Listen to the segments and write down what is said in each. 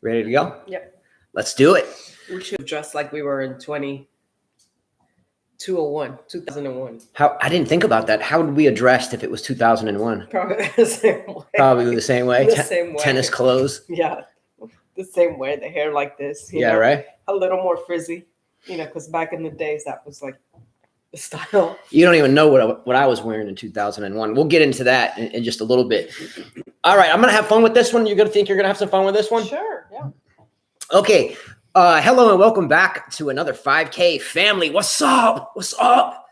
Ready to go? Yep. Let's do it. We should have dressed like we were in 2001. How I didn't think about that. How would we have dressed if it was 2001? Probably the same way. Probably the same way. The same way. Tennis clothes. Yeah, the same way. The hair like this. Yeah, right. A little more frizzy, because back in the days that was like the style. You don't even know what I was wearing in 2001. We'll get into that in just a little bit. All right, I'm going to have fun with this one. You're going to think you're going to have some fun with this one? Sure, yeah. Okay. Hello and welcome back to another 5K family. What's up? What's up?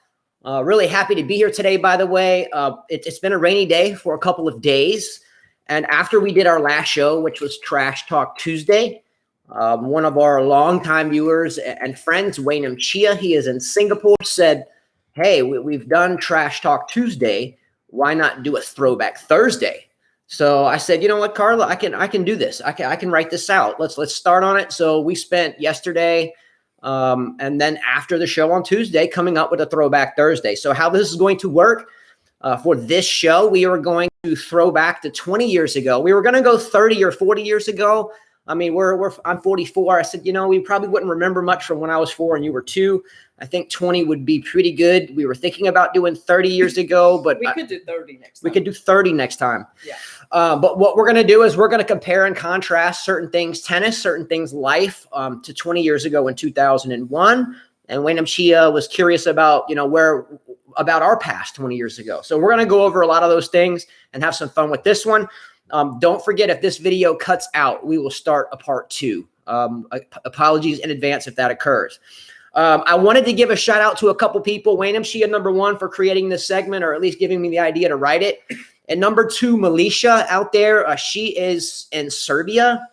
Really happy to be here today, by the way. It's been a rainy day for a couple of days. And after we did our last show, which was Trash Talk Tuesday, one of our longtime viewers and friends, Wayne Chia, he is in Singapore, said, hey, we've done Trash Talk Tuesday. Why not do a Throwback Thursday? So I said, you know what, Carla, I can do this. I can write this out. Let's start on it. So we spent yesterday and then after the show on Tuesday coming up with a Throwback Thursday. So how this is going to work for this show, we are going to throw back to 20 years ago. We were going to go 30 or 40 years ago. I mean, I'm 44. I said, we probably wouldn't remember much from when I was 4 and you were 2. I think 20 would be pretty good. We were thinking about doing 30 years ago, but we could do 30 next time. We could do 30 next time. Yeah. But what we're going to do is we're going to compare and contrast certain things, tennis, certain things, life, to 20 years ago in 2001. And Wayne Chia was curious about, about our past 20 years ago. So we're going to go over a lot of those things and have some fun with this one. Don't forget, if this video cuts out, we will start a part 2. Apologies in advance if that occurs. I wanted to give a shout out to a couple people. Wayne Chia, number 1, for creating this segment, or at least giving me the idea to write it. And number 2, Militia out there. She is in Serbia.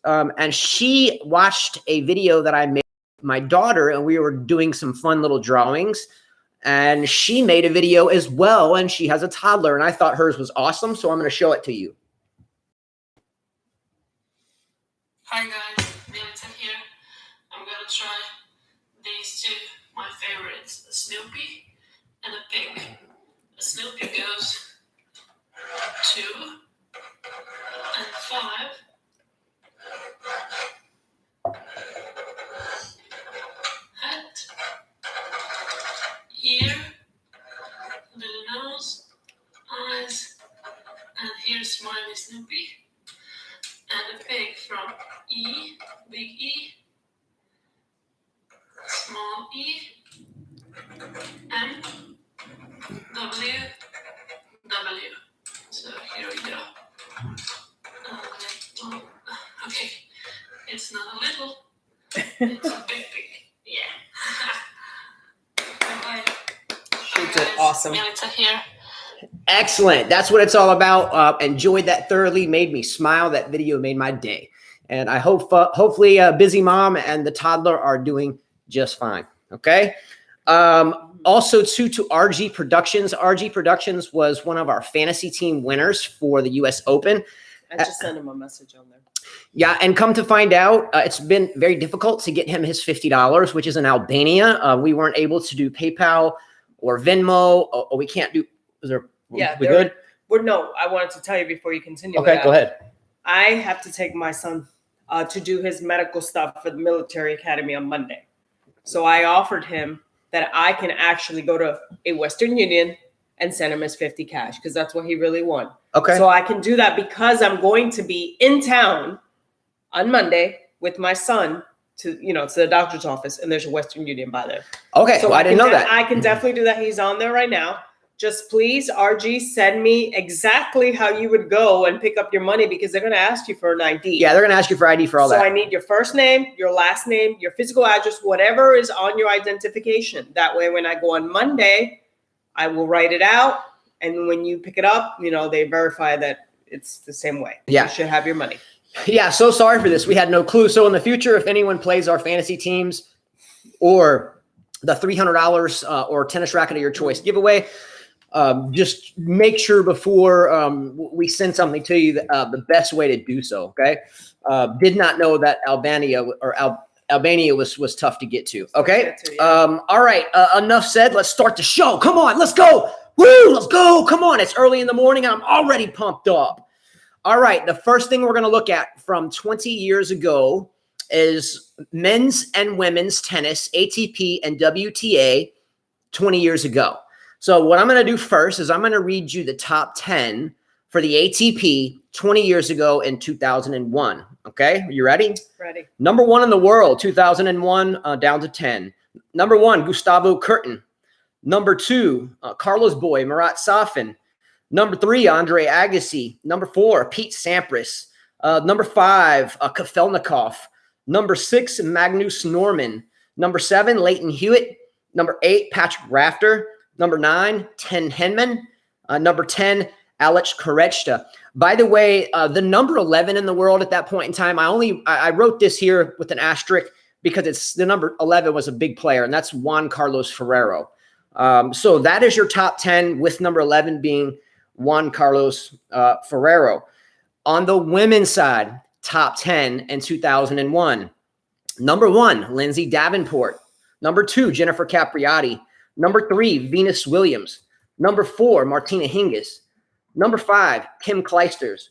And she watched a video that I made with my daughter, and we were doing some fun little drawings. And she made a video as well, and she has a toddler. And I thought hers was awesome, so I'm going to show it to you. Hi guys, Milton here. I'm gonna try these 2, my favorites, a Snoopy and a pig. A Snoopy goes 2 and 5. Hat, ear, little nose, eyes, and here's Smiley Snoopy. And a pig from E, big E, small E, M, W, W. So here we go. Okay, it's not a little, it's a big pig. Yeah. Bye-bye. She did awesome. Melita here. Excellent. That's what it's all about. Enjoyed that thoroughly. Made me smile. That video made my day. And I hope, hopefully, busy mom and the toddler are doing just fine. Okay. Also, to RG Productions. RG Productions was one of our fantasy team winners for the U.S. Open. I just sent him a message on there. Yeah, and come to find out, it's been very difficult to get him his $50, which is in Albania. We weren't able to do PayPal or Venmo, or we can't do. Is there? Yeah, we good? No, I wanted to tell you before you continue. Okay, go ahead. I have to take my son to do his medical stuff for the military academy on Monday. So I offered him that I can actually go to a Western Union and send him his 50 cash, because that's what he really wants. Okay. So I can do that because I'm going to be in town on Monday with my son to the doctor's office, and there's a Western Union by there. Okay, so I didn't know that. I can definitely do that. He's on there right now. Just please, RG, send me exactly how you would go and pick up your money, because they're going to ask you for an ID. Yeah, they're going to ask you for ID for all that. So I need your first name, your last name, your physical address, whatever is on your identification. That way, when I go on Monday, I will write it out. And when you pick it up, they verify that it's the same way. Yeah. You should have your money. Yeah, so sorry for this. We had no clue. So in the future, if anyone plays our fantasy teams or the $300 or tennis racket of your choice giveaway, just make sure before we send something to you the best way to do so. Okay. Did not know that Albania was tough to get to. Okay. All right. Enough said. Let's start the show. Come on. Let's go. Woo. Let's go. Come on. It's early in the morning. I'm already pumped up. All right. The first thing we're going to look at from 20 years ago is men's and women's tennis, ATP and WTA 20 years ago. So what I'm going to do first is I'm going to read you the top 10 for the ATP 20 years ago in 2001. Okay. Are you ready? Ready. Number 1 in the world, 2001, down to 10. Number 1, Gustavo Kuerten. Number 2, Carlos Boy, Marat Safin. Number 3, Andre Agassi. Number 4, Pete Sampras. Number 5, Kafelnikov. Number 6, Magnus Norman. Number 7, Leighton Hewitt. Number 8, Patrick Rafter. Number 9, Ten Henman. Number 10, Alex Korechta. By the way, the number 11 in the world at that point in time, I wrote this here with an asterisk because it's the number 11 was a big player, and that's Juan Carlos Ferrero. So that is your top 10, with number 11 being Juan Carlos Ferrero. On the women's side, top 10 in 2001. Number 1, Lindsay Davenport. Number 2, Jennifer Capriati. Number 3, Venus Williams. Number 4, Martina Hingis. Number 5, Kim Clijsters.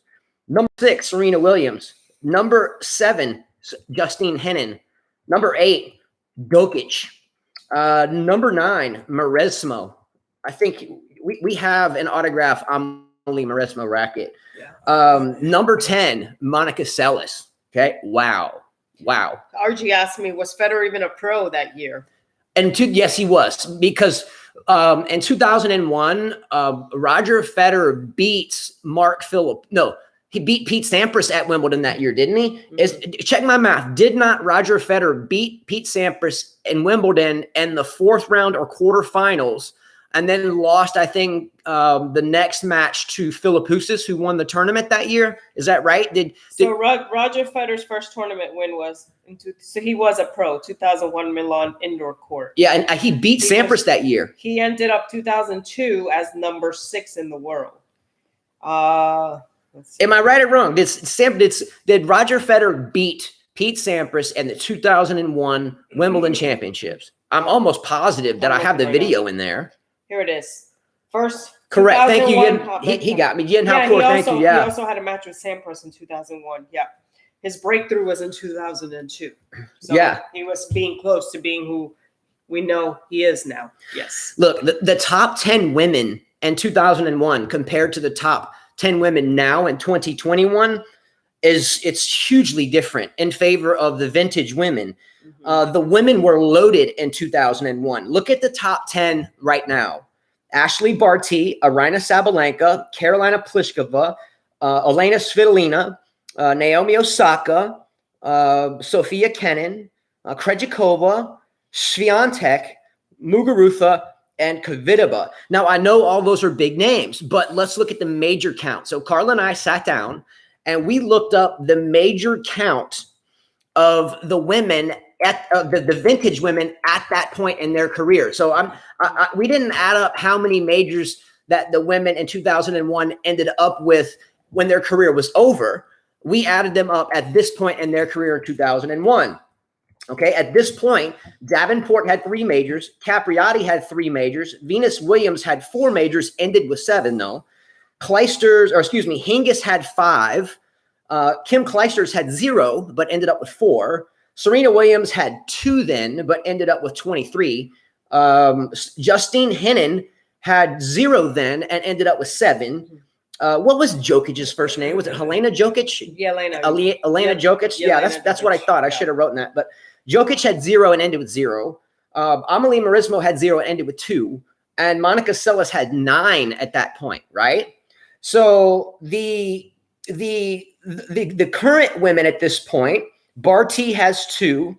Number 6, Serena Williams. Number 7, Justine Henin. Number 8, Dokic. Number 9, Maresmo. I think we have an autograph on Emily Maresmo racket. Yeah. Number 10, Monica Seles. Okay. Wow. RG asked me, was Federer even a pro that year? And yes, he was, because in 2001, Roger Federer beats he beat Pete Sampras at Wimbledon that year, didn't he? Mm-hmm. Check my math. Did not Roger Federer beat Pete Sampras in Wimbledon in the 4th round or quarterfinals, and then lost, I think, the next match to Philippoussis, who won the tournament that year? Is that right? Roger Federer's first tournament win was so he was a pro, 2001 Milan indoor court. Yeah, and he beat Sampras that year. He ended up 2002 as number 6 in the world. Am I right or wrong? Did Roger Federer beat Pete Sampras in the 2001 Wimbledon championships? I'm almost positive that I have the video in there. Here it is. First. Correct. Thank you. He got me. Thank you. Yeah. He also had a match with Sampras in 2001. Yeah. His breakthrough was in 2002. So yeah. He was being close to being who we know he is now. Yes. Look, the top 10 women in 2001 compared to the top 10 women now in 2021 it's hugely different in favor of the vintage women. Mm-hmm. The women were loaded in 2001. Look at the top 10 right now. Ashley Barty, Aryna Sabalenka, Karolina Pliskova, Elena Svitolina, Naomi Osaka, Sofia Kenin, Krejcikova, Swiatek, Muguruza, and Kvitova. Now, I know all those are big names, but let's look at the major count. So Carla and I sat down and we looked up the major count of the women at the vintage women at that point in their career. So we didn't add up how many majors that the women in 2001 ended up with when their career was over. We added them up at this point in their career in 2001. Okay, at this point, Davenport had 3 majors. Capriati had 3 majors. Venus Williams had 4 majors, ended with 7 though. Hingis had 5. Kim Clijsters had 0, but ended up with 4. Serena Williams had 2 then, but ended up with 23. Justine Henin had 0 then and ended up with 7. What was Jokic's first name? Was it Helena Jokic? Yeah, Elena Jokic. Yeah, that's what I thought. I should have written that. But Jokic had 0 and ended with 0. Amelie Marismo had 0 and ended with 2. And Monica Seles had 9 at that point, right? So the current women at this point, Barty has 2.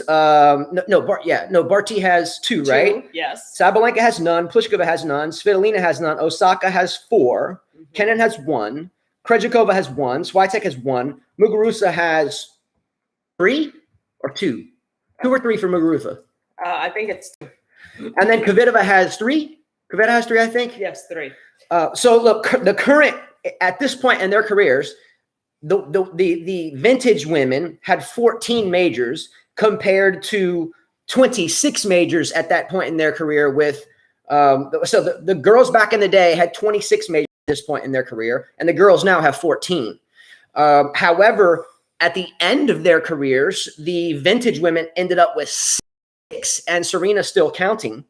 Barty has 2, right? Yes. Sabalenka has none. Pliskova has none. Svitolina has none. Osaka has 4. Mm-hmm. Kenin has 1. Krejcikova has 1. Swiatek has 1. Muguruza has 3 or 2. 2 or 3 for Muguruza. I think it's 2. And then Kvitova has 3. Kvitova has 3, I think. Yes, 3. So look, the current at this point in their careers, the vintage women had 14 majors compared to 26 majors at that point in their career. With the girls back in the day had 26 majors at this point in their career, and the girls now have 14. However, at the end of their careers, the vintage women ended up with 6, and Serena's still counting.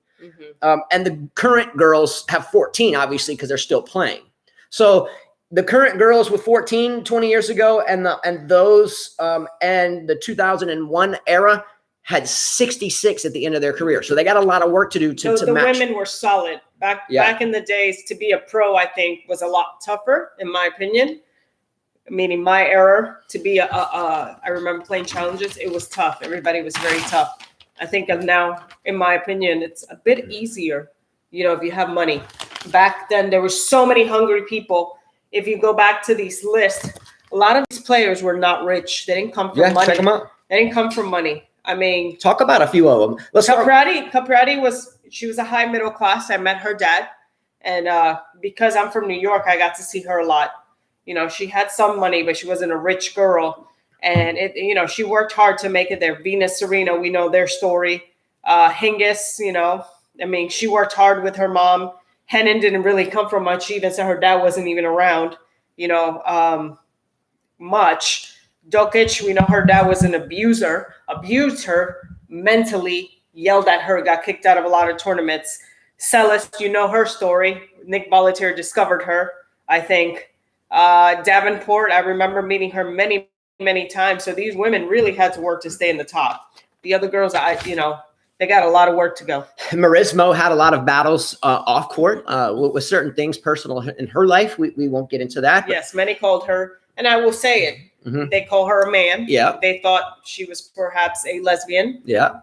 And the current girls have 14, obviously, because they're still playing. So the current girls with 14 20 years ago and those and the 2001 era had 66 at the end of their career. So they got a lot of work to do to the match. women were solid. Back in the days, to be a pro, I think, was a lot tougher, in my opinion. Meaning my era, to be I remember playing challenges, it was tough. Everybody was very tough. I think of now, in my opinion, it's a bit easier, if you have money. Back then, there were so many hungry people. If you go back to these lists, a lot of these players were not rich. They didn't come from money. Check them out. They didn't come from money. I mean, talk about a few of them. Let's Capriati was a high middle class. I met her dad. And because I'm from New York, I got to see her a lot. She had some money, but she wasn't a rich girl. And she worked hard to make it there. Venus, Serena, we know their story. Hingis, she worked hard with her mom. Henin didn't really come from much, even so her dad wasn't even around, much. Dokic, we know her dad was an abuser, abused her mentally, yelled at her, got kicked out of a lot of tournaments. Celeste, her story. Nick Bollettier discovered her, I think. Davenport, I remember meeting her many, many times. So these women really had to work to stay in the top. The other girls, they got a lot of work to go. Marismo had a lot of battles off court with certain things personal in her life. We won't get into that. Yes, many called her, and I will say it. They call her a man. Yeah. They thought she was perhaps a lesbian. Yeah.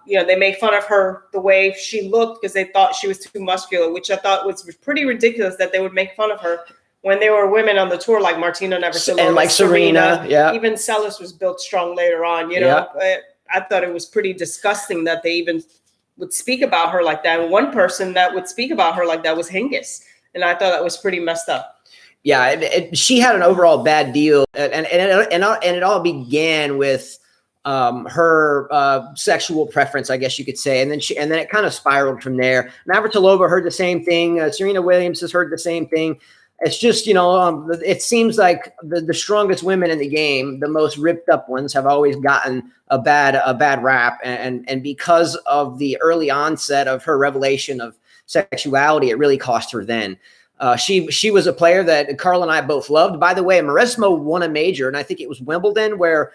They made fun of her the way she looked because they thought she was too muscular, which I thought was pretty ridiculous that they would make fun of her when there were women on the tour like Martina Navratilova and like Serena. Yeah. Even Celis was built strong later on. I thought it was pretty disgusting that they even would speak about her like that. And one person that would speak about her like that was Hingis. And I thought that was pretty messed up. Yeah, she had an overall bad deal, and it all began with her sexual preference, I guess you could say, and then it kind of spiraled from there. Navratilova heard the same thing. Serena Williams has heard the same thing. It's just it seems like the strongest women in the game, the most ripped up ones, have always gotten a bad rap, and because of the early onset of her revelation of sexuality, it really cost her then. She was a player that Carl and I both loved. By the way, Maresmo won a major, and I think it was Wimbledon, where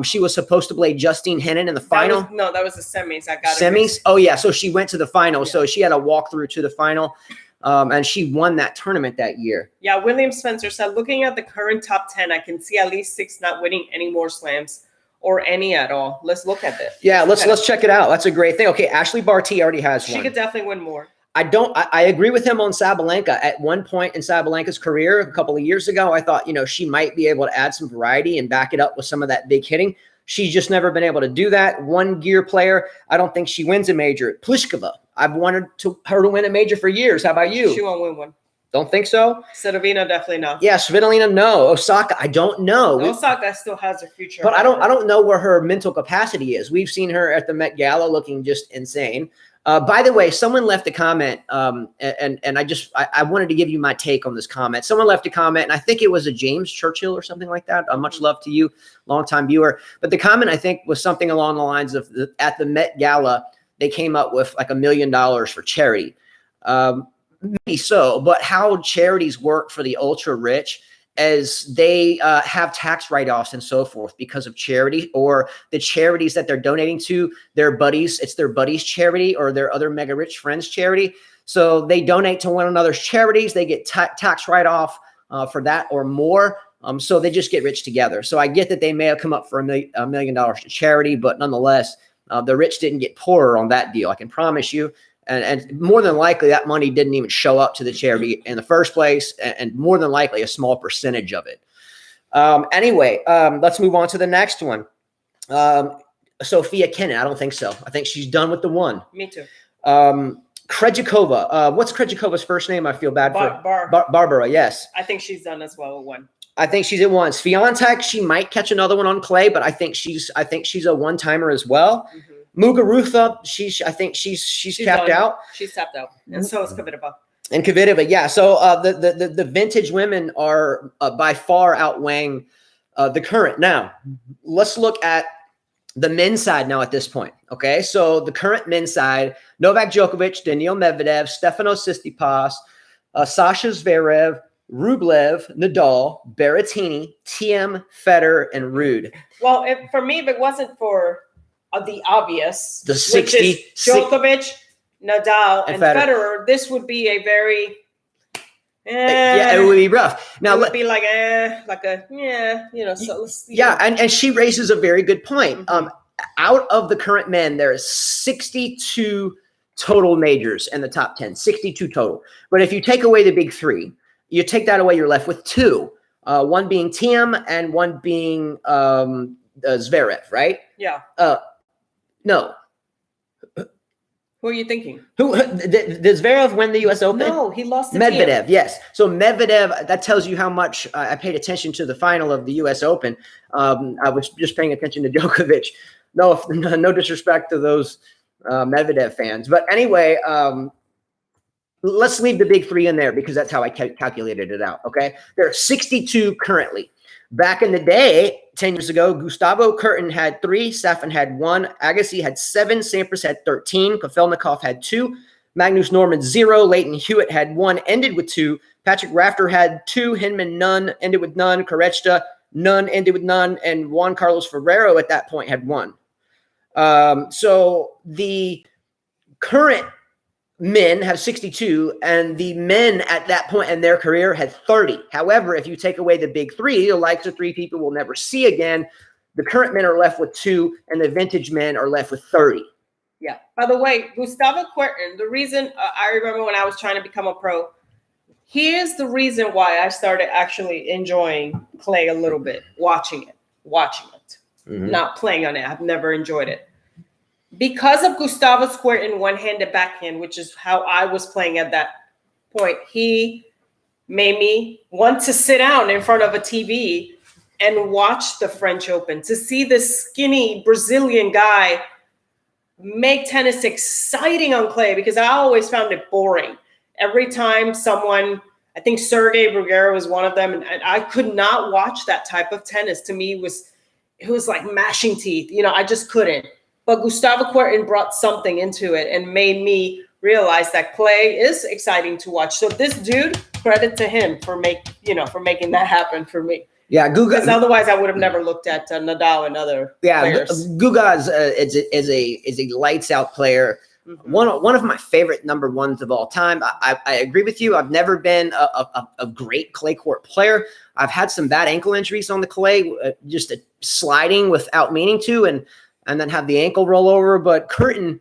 she was supposed to play Justine Henin in the final. That was the semis. I got semis. Oh yeah, so she went to the final. Yeah. So she had a walkthrough to the final, and she won that tournament that year. Yeah, William Spencer said, looking at the current top 10, I can see at least 6 not winning any more slams or any at all. Let's look at this. Yeah, let's check it out. That's a great thing. Okay, Ashley Barty already has one. She could definitely win more. I agree with him on Sabalenka. At one point in Sabalenka's career, a couple of years ago, I thought, she might be able to add some variety and back it up with some of that big hitting. She's just never been able to do that. One gear player. I don't think she wins a major. Pliskova. I've wanted her to win a major for years. How about you? She won't win one. Don't think so? Svitolina definitely no. Yeah, Svitolina no. Osaka, I don't know. Osaka still has a future. But I don't know where her mental capacity is. We've seen her at the Met Gala looking just insane. By the way, someone left a comment, and I wanted to give you my take on this comment. Someone left a comment, and I think it was a James Churchill or something like that. Much love to you, longtime viewer. But the comment, I think, was something along the lines of at the Met Gala, they came up with like $1 million for charity. Maybe so, but how charities work for the ultra rich as they have tax write-offs and so forth because of charity, or the charities that they're donating to their buddies. It's their buddies' charity or their other mega rich friends' charity. So they donate to one another's charities. They get tax write-off for that or more. So they just get rich together. So I get that they may have come up for $1 million to charity, but nonetheless, the rich didn't get poorer on that deal. I can promise you. And more than likely, that money didn't even show up to the charity in the first place, and more than likely, a small percentage of it. Anyway, let's move on to the next one. Sophia Kenin, I don't think so. I think she's done with the one. Me too. Krejcikova. What's Krejcikova's first name? I feel bad for Barbara. Yes. I think she's done as well with one. I think she's at one. Swiatek, she might catch another one on clay, but I think she's a one-timer as well. Mm-hmm. Muguruza, I think she's tapped out. She's tapped out. And so is Kvitova. And Kvitova, yeah. So the vintage women are by far outweighing the current. Now, let's look at the men's side now at this point. Okay, so the current men's side: Novak Djokovic, Daniil Medvedev, Stefanos Tsitsipas, Sasha Zverev, Rublev, Nadal, Berrettini, Thiem, Federer, and Rude. Well, for me, if it wasn't for the obvious, The which is Djokovic, Nadal, and Federer, this would be a very yeah, it would be rough. Now, it would be like So and she raises a very good point. Out of the current men, there is 62 total majors in the top 10, 62 total. But if you take away the big three, you take that away, you're left with two. One being Thiem and one being Zverev, right? Yeah. No. Who are you thinking? Did Zverev win the U.S. Open? No, he lost to Medvedev. Thiem. Yes. So Medvedev, that tells you how much I paid attention to the final of the U.S. Open. I was just paying attention to Djokovic. No disrespect to those Medvedev fans. But anyway, let's leave the big three in there because that's how I calculated it out. Okay. There are 62 currently. Back in the day, 10 years ago, Gustavo Kuerten had 3, Safin had 1, Agassi had 7, Sampras had 13, Kafelnikov had 2, Magnus Norman 0, Leighton Hewitt had 1, ended with 2, Patrick Rafter had 2, Hinman none, ended with none, Korechta none, ended with none, and Juan Carlos Ferrero at that point had 1. So the current men have 62, and the men at that point in their career had 30. However, if you take away the big three, the likes of 3 people we'll never see again, the current men are left with 2, and the vintage men are left with 30. Yeah. By the way, Gustavo Kuerten, the reason I remember when I was trying to become a pro, here's the reason why I started actually enjoying clay a little bit, watching it, not playing on it. I've never enjoyed it. Because of Gustavo Kuerten one-handed backhand, which is how I was playing at that point, he made me want to sit down in front of a TV and watch the French Open, to see this skinny Brazilian guy make tennis exciting on clay, because I always found it boring. Every time someone, I think Sergei Bruguera was one of them, and I could not watch that type of tennis. To me, it was like mashing teeth. I just couldn't. But Gustavo Kuerten brought something into it and made me realize that clay is exciting to watch. So this dude, credit to him for making that happen for me. Yeah, Guga. Because otherwise, I would have never looked at Nadal and other players. Guga is a lights out player. Mm-hmm. One of my favorite number ones of all time. I agree with you. I've never been a great clay court player. I've had some bad ankle injuries on the clay, just sliding without meaning to, and then have the ankle roll over. But Kuerten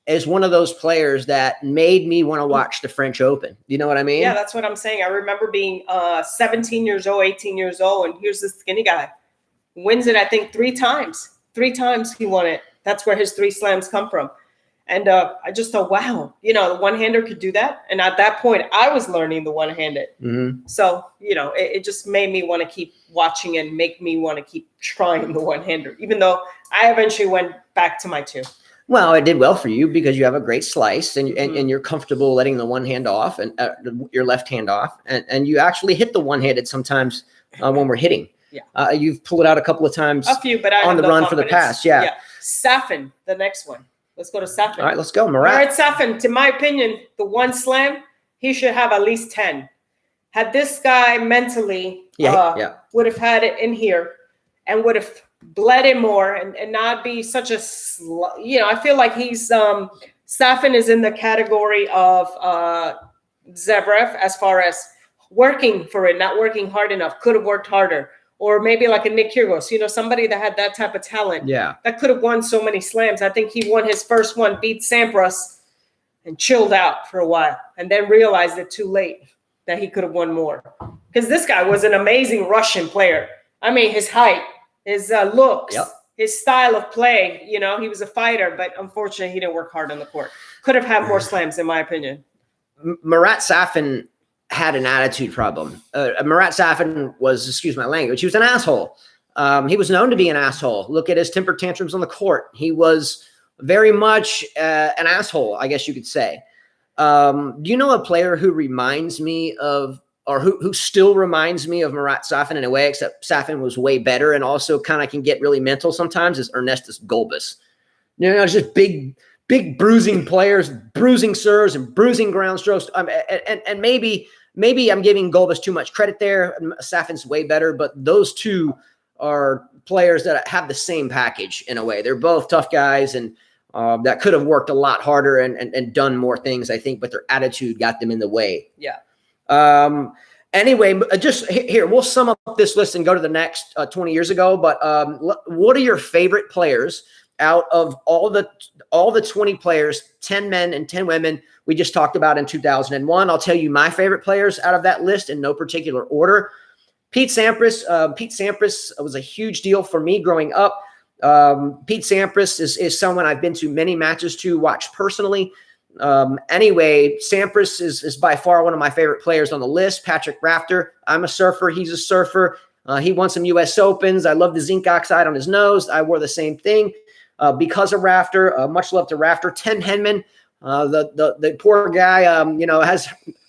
is one of those players that made me want to watch the French Open. You know what I mean? Yeah, that's what I'm saying. I remember being 17 years old, 18 years old, and here's this skinny guy. Wins it, I think, 3 times. 3 times he won it. That's where his 3 slams come from. And I just thought, wow, the one-hander could do that. And at that point, I was learning the one-handed. Mm-hmm. So, it just made me want to keep watching and make me want to keep trying the one-hander, even though I eventually went back to my 2. Well, it did well for you because you have a great slice and you're comfortable letting the one hand off and your left hand off. And you actually hit the one-handed sometimes when we're hitting. Yeah. You've pulled it out a couple of times. A few, but on the run for the past. Yeah. Safin, the next one. Let's go to Safin. All right, let's go. Marat Safin, to my opinion, the one slam, he should have at least 10. Had this guy mentally would have had it in here and would have bled it more and not be such a, I feel like he's, Safin is in the category of Zverev as far as working for it, not working hard enough, could have worked harder. Or maybe like a Nick Kyrgios, somebody that had that type of talent. Yeah. That could have won so many slams. I think he won his first one, beat Sampras, and chilled out for a while. And then realized it too late that he could have won more. Because this guy was an amazing Russian player. I mean, his height, his looks, his style of play. He was a fighter, but unfortunately, he didn't work hard on the court. Could have had more slams, in my opinion. Marat Safin had an attitude problem. Marat Safin was, excuse my language, he was an asshole. He was known to be an asshole. Look at his temper tantrums on the court. He was very much an asshole, I guess you could say. Do you know a player who reminds me of, or who still reminds me of Murat Safin in a way, except Safin was way better and also kind of can get really mental sometimes, is Ernestus Gulbis. You know, it's just big bruising players, bruising serves and bruising ground strokes. And maybe I'm giving Gulbis too much credit there. Safin's way better, but those two are players that have the same package in a way. They're both tough guys and that could have worked a lot harder and done more things, I think, but their attitude got them in the way. Yeah. Anyway, just here, we'll sum up this list and go to the next 20 years ago. But what are your favorite players out of all the 20 players, 10 men and 10 women we just talked about in 2001? I'll tell you my favorite players out of that list in no particular order. Pete Sampras. Pete Sampras was a huge deal for me growing up. Pete Sampras is someone I've been to many matches to watch personally. Anyway, Sampras is by far one of my favorite players on the list. Patrick Rafter. I'm a surfer. He's a surfer. He won some U.S. Opens. I love the zinc oxide on his nose. I wore the same thing because of Rafter. Much love to Rafter. Tim Henman. The poor guy, has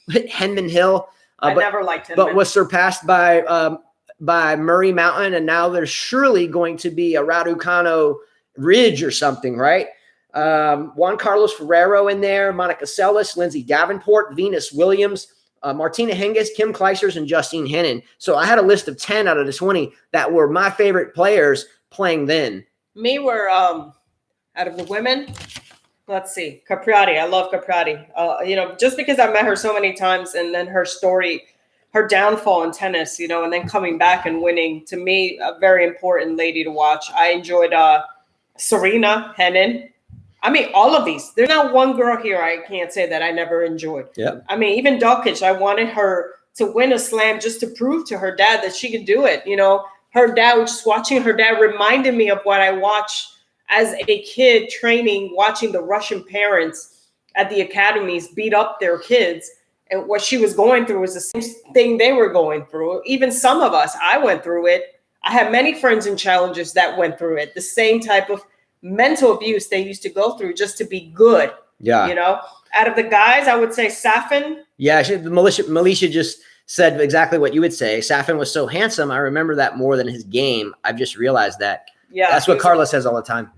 hit Henman Hill. I never liked him, but was surpassed by Murray Mountain, and now there's surely going to be a Raducano Ridge or something, right? Juan Carlos Ferrero in there, Monica Seles, Lindsay Davenport, Venus Williams, Martina Hingis, Kim Kleisers, and Justine Henin. So I had a list of 10 out of the 20 that were my favorite players playing then. Me were out of the women. Let's see, Capriati. I love Capriati. Just because I met her so many times, and then her story, her downfall in tennis, and then coming back and winning. To me, a very important lady to watch. I enjoyed Serena Henin. I mean, all of these. There's not one girl here I can't say that I never enjoyed. Yeah. I mean, even Djokovic, I wanted her to win a slam just to prove to her dad that she could do it. Her dad, just watching her dad reminded me of what I watched as a kid training, watching the Russian parents at the academies beat up their kids. And what she was going through was the same thing they were going through. Even some of us, I went through it. I have many friends and challengers that went through it. The same type of mental abuse they used to go through just to be good. Yeah. Out of the guys, I would say Safin. Yeah. Militia just said exactly what you would say. Safin was so handsome. I remember that more than his game. I've just realized that. Yeah, that's what Carla says all the time.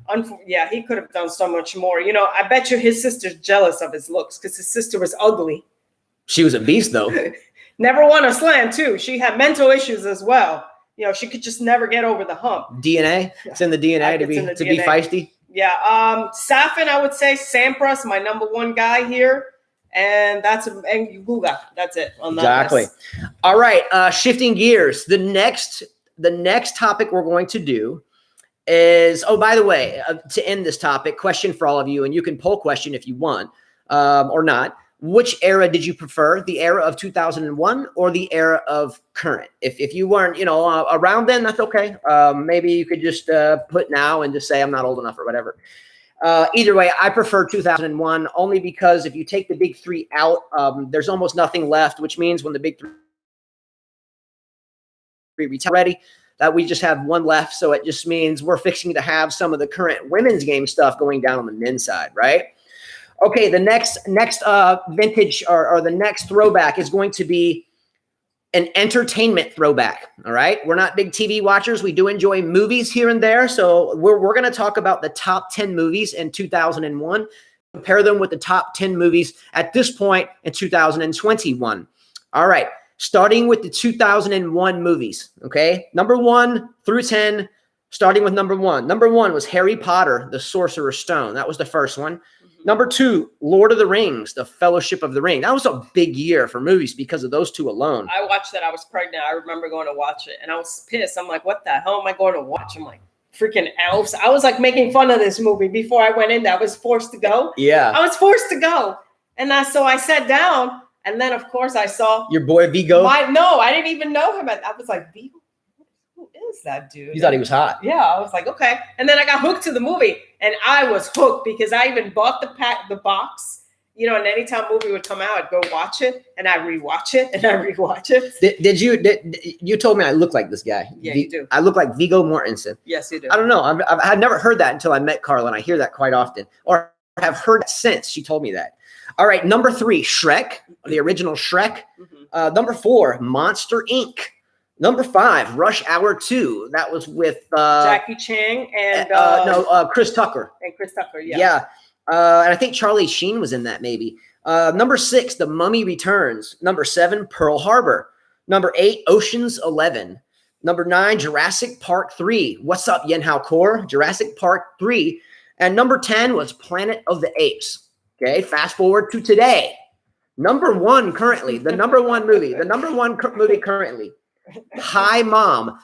Yeah, he could have done so much more. I bet you his sister's jealous of his looks because his sister was ugly. She was a beast, though. Never won a slam, too. She had mental issues as well. She could just never get over the hump. DNA? It's in the DNA to be feisty? Yeah. Safin, I would say. Sampras, my number one guy here. And Guga. That's it on that Exactly. list. All right. Shifting gears. The next topic we're going to do is, by the way, to end this topic, question for all of you, and you can poll question if you want or not. Which era did you prefer, the era of 2001 or the era of current? If you weren't, around then, that's okay. Maybe you could just put now and just say I'm not old enough or whatever. Either way, I prefer 2001 only because if you take the big three out, there's almost nothing left, which means when the big three retire already, that we just have one left. So it just means we're fixing to have some of the current women's game stuff going down on the men's side, right? Okay, the next vintage or the next throwback is going to be an entertainment throwback, all right? We're not big TV watchers. We do enjoy movies here and there. So we're going to talk about the top 10 movies in 2001, compare them with the top 10 movies at this point in 2021. All right, starting with the 2001 movies, okay? Number 1 through 10, starting with number 1. Number 1 was Harry Potter, the Sorcerer's Stone. That was the first one. Number 2, Lord of the Rings, the Fellowship of the Ring. That was a big year for movies because of those two alone. I watched that. I was pregnant. I remember going to watch it, and I was pissed. I'm like, what the hell am I going to watch? I'm like, freaking elves. I was like making fun of this movie before I went in there. I was forced to go. Yeah. I was forced to go. And so I sat down, and then, of course, I saw your boy Vigo. No, I didn't even know him. I was like, Vigo? Who is that dude? You thought he was hot. Yeah, I was like, okay. And then I got hooked to the movie, and I was hooked because I even bought the box. And anytime movie would come out, I'd go watch it, and I rewatch it, and I rewatch it. Did you told me I look like this guy? Yeah, you do. I look like Viggo Mortensen. Yes, you do. I don't know. I've never heard that until I met Carla, and I hear that quite often. Or have heard since. She told me that. All right, number 3, Shrek, the original Shrek. Number 4, Monster Inc. Number 5, Rush Hour 2. That was with Jackie Chan and Chris Tucker. And Chris Tucker, yeah. Yeah. And I think Charlie Sheen was in that maybe. Number 6, The Mummy Returns. Number 7, Pearl Harbor. Number 8, Ocean's 11. Number 9, Jurassic Park 3. What's up, Yen Hao Kor? Jurassic Park 3. And number 10 was Planet of the Apes. Okay, fast forward to today. Number 1 currently, the number 1 movie currently, Hi Mom.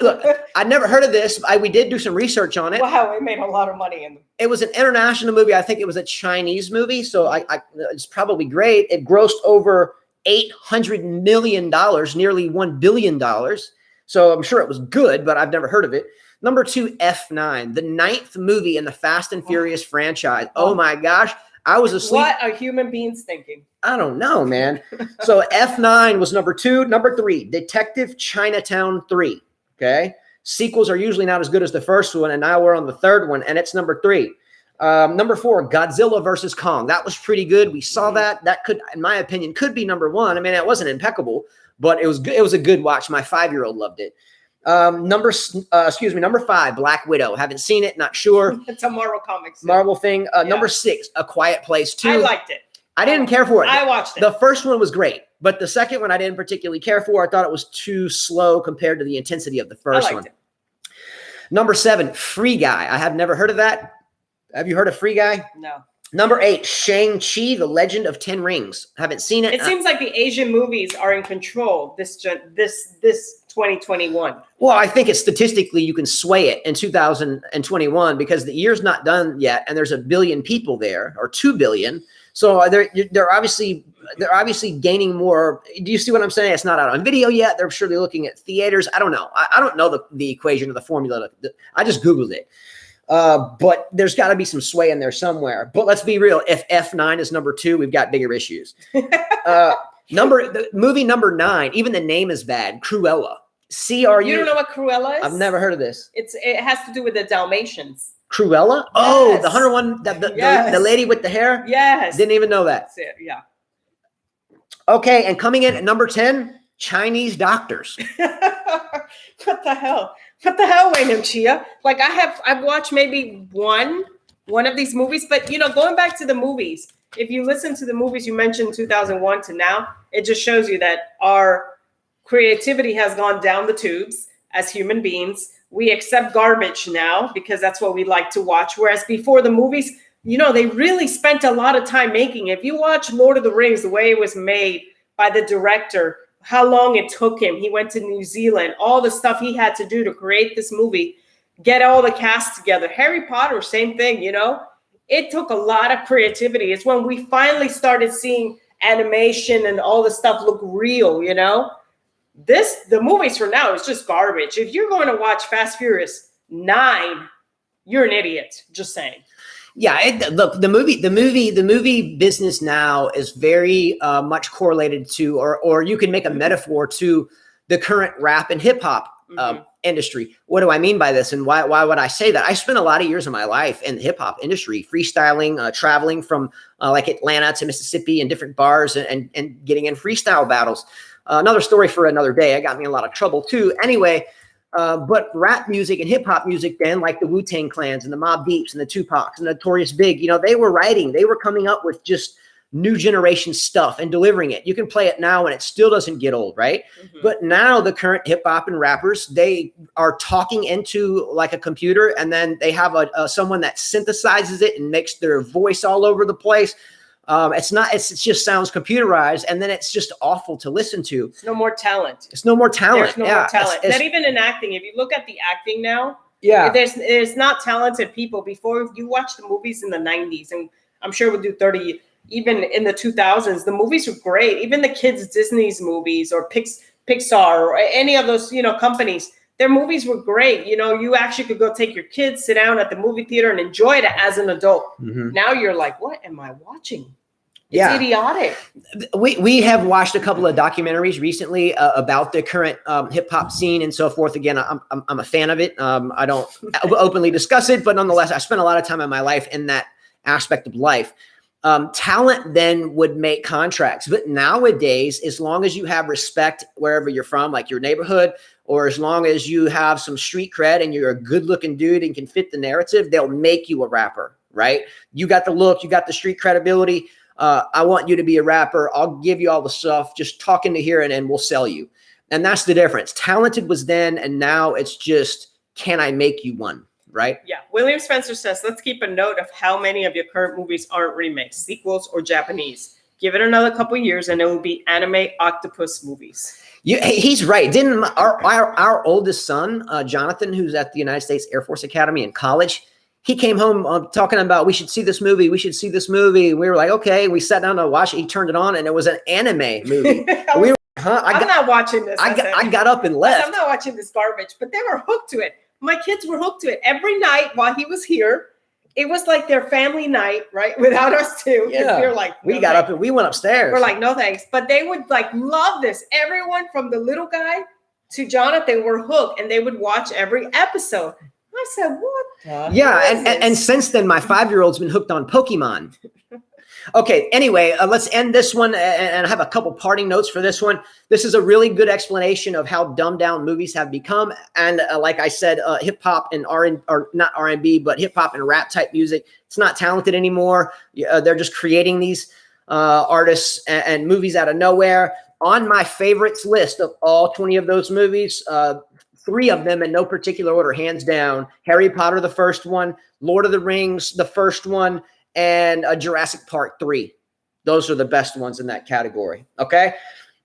Look, I'd never heard of this. We did do some research on it. Wow, it made a lot of money. It was an international movie. I think it was a Chinese movie, so it's probably great. It grossed over $800 million, nearly $1 billion. So I'm sure it was good, but I've never heard of it. Number 2, F9, the 9th movie in the Fast and Furious franchise. Oh my gosh. I was asleep. What are human beings thinking? I don't know, man. So F9 was number 2. Number 3, Detective Chinatown 3. Okay. Sequels are usually not as good as the first one. And now we're on the 3rd one, and it's number 3. Number 4, Godzilla versus Kong. That was pretty good. We saw that. That could, in my opinion, could be number 1. I mean, it wasn't impeccable, but it was good. It was a good watch. My 5-year-old loved it. Number 5, Black Widow. Haven't seen it. Not sure. It's a Marvel Comics. Marvel thing. Number 6, A Quiet Place 2. I liked it. I didn't care for it. I watched it. The first one was great, but the second one I didn't particularly care for. I thought it was too slow compared to the intensity of the first one. It. Number 7, Free Guy. I have never heard of that. Have you heard of Free Guy? No. Number 8, Shang-Chi, The Legend of 10 Rings. Haven't seen it. It seems like the Asian movies are in control this 2021. Well, I think it's statistically you can sway it in 2021 because the year's not done yet, and there's 1 billion people there, or 2 billion. So they're obviously gaining more. Do you see what I'm saying? It's not out on video yet. They're surely looking at theaters. I don't know. I don't know the equation or the formula. I just Googled it. But there's got to be some sway in there somewhere. But let's be real. If F9 is number 2, we've got bigger issues. Movie number 9, even the name is bad. Cruella. You don't know what Cruella is? I've never heard of this. It has to do with the Dalmatians. Cruella? Yes. Oh, the 101, the lady with the hair? Yes. Didn't even know that. That's it, yeah. Okay, and coming in at number 10, Chinese doctors. What the hell? What the hell, Wayne Chia? Like I've watched maybe one of these movies, but going back to the movies, if you listen to the movies you mentioned 2001 to now, it just shows you that our creativity has gone down the tubes as human beings. We accept garbage now because that's what we like to watch. Whereas before the movies, they really spent a lot of time making it. If you watch Lord of the Rings, the way it was made by the director, how long it took him. He went to New Zealand, all the stuff he had to do to create this movie, get all the cast together. Harry Potter, same thing, It took a lot of creativity. It's when we finally started seeing animation and all the stuff look real, The movies for now is just garbage. If you're going to watch Fast Furious 9, you're an idiot. Just saying. Yeah, look, the movie business now is very much correlated to, or you can make a metaphor to the current rap and hip hop industry. What do I mean by this, and why would I say that? I spent a lot of years of my life in the hip hop industry, freestyling, traveling from like Atlanta to Mississippi and different bars and getting in freestyle battles. Another story for another day. It got me in a lot of trouble too. Anyway. But rap music and hip hop music then, like the Wu-Tang Clans and the Mobb Deeps and the Tupacs and the Notorious Big, they were coming up with just new generation stuff and delivering it. You can play it now and it still doesn't get old, right? Mm-hmm. But now the current hip hop and rappers, they are talking into like a computer, and then they have someone that synthesizes it and makes their voice all over the place. It just sounds computerized, and then it's just awful to listen to. It's no more talent. There's no more talent. Not even in acting. If you look at the acting now, there's not talented people. Before, you watch the movies in the 90s, and I'm sure we'll do 30, even in the 2000s, the movies were great. Even the kids' Disney's movies or Pixar or any of those, companies, their movies were great. You actually could go take your kids, sit down at the movie theater and enjoy it as an adult. Mm-hmm. Now you're like, what am I watching? It's idiotic. We have watched a couple of documentaries recently about the current hip hop scene and so forth. Again, I'm a fan of it. I don't openly discuss it, but nonetheless, I spent a lot of time in my life in that aspect of life. Talent then would make contracts. But nowadays, as long as you have respect wherever you're from, like your neighborhood, or as long as you have some street cred and you're a good looking dude and can fit the narrative, they'll make you a rapper, right? You got the look, you got the street credibility. I want you to be a rapper. I'll give you all the stuff. Just talk into here and we'll sell you. And that's the difference. Talented was then, and now it's just, can I make you one? Right? Yeah. William Spencer says, let's keep a note of how many of your current movies aren't remakes, sequels, or Japanese. Give it another couple years and it will be anime octopus movies. He's right. Didn't our oldest son, Jonathan, who's at the United States Air Force Academy in college, he came home talking about, we should see this movie. We should see this movie. We were like, okay. We sat down to watch it. He turned it on and it was an anime movie. We were, I'm not watching this. I got up and left. I'm not watching this garbage, but they were hooked to it. My kids were hooked to it every night while he was here. It was like their family night, right? Without us too. Yeah. We were like, we got up and we went upstairs. We're like, no thanks. But they would like love this. Everyone from the little guy to Jonathan were hooked and they would watch every episode. I said, what the yeah, and since then, my 5-year-old's been hooked on Pokemon. Okay, anyway, let's end this one and I have a couple parting notes for this one. This is a really good explanation of how dumbed down movies have become. And like I said, hip hop and not R&B, but hip hop and rap type music, it's not talented anymore. They're just creating these artists and movies out of nowhere. On my favorites list of all 20 of those movies, 3 of them in no particular order, hands down: Harry Potter, the first one; Lord of the Rings, the first one; and Jurassic Park 3. Those are the best ones in that category. Okay.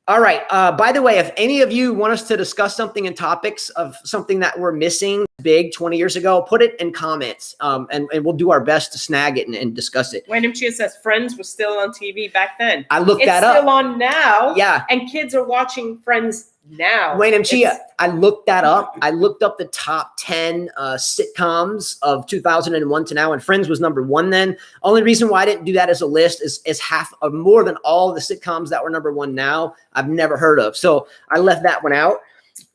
All right. By the way, if any of you want us to discuss something in topics of something that we're missing big 20 years ago, put it in comments and we'll do our best to snag it and discuss it. Wayne Chia says Friends was still on TV back then. I looked that up. It's still on now. Yeah. And kids are watching Friends now. Wayne Chia, I looked that up. I looked up the top 10 sitcoms of 2001 to now, and Friends was number 1 then. Only reason why I didn't do that as a list is half of more than all the sitcoms that were number 1 now I've never heard of. So I left that one out.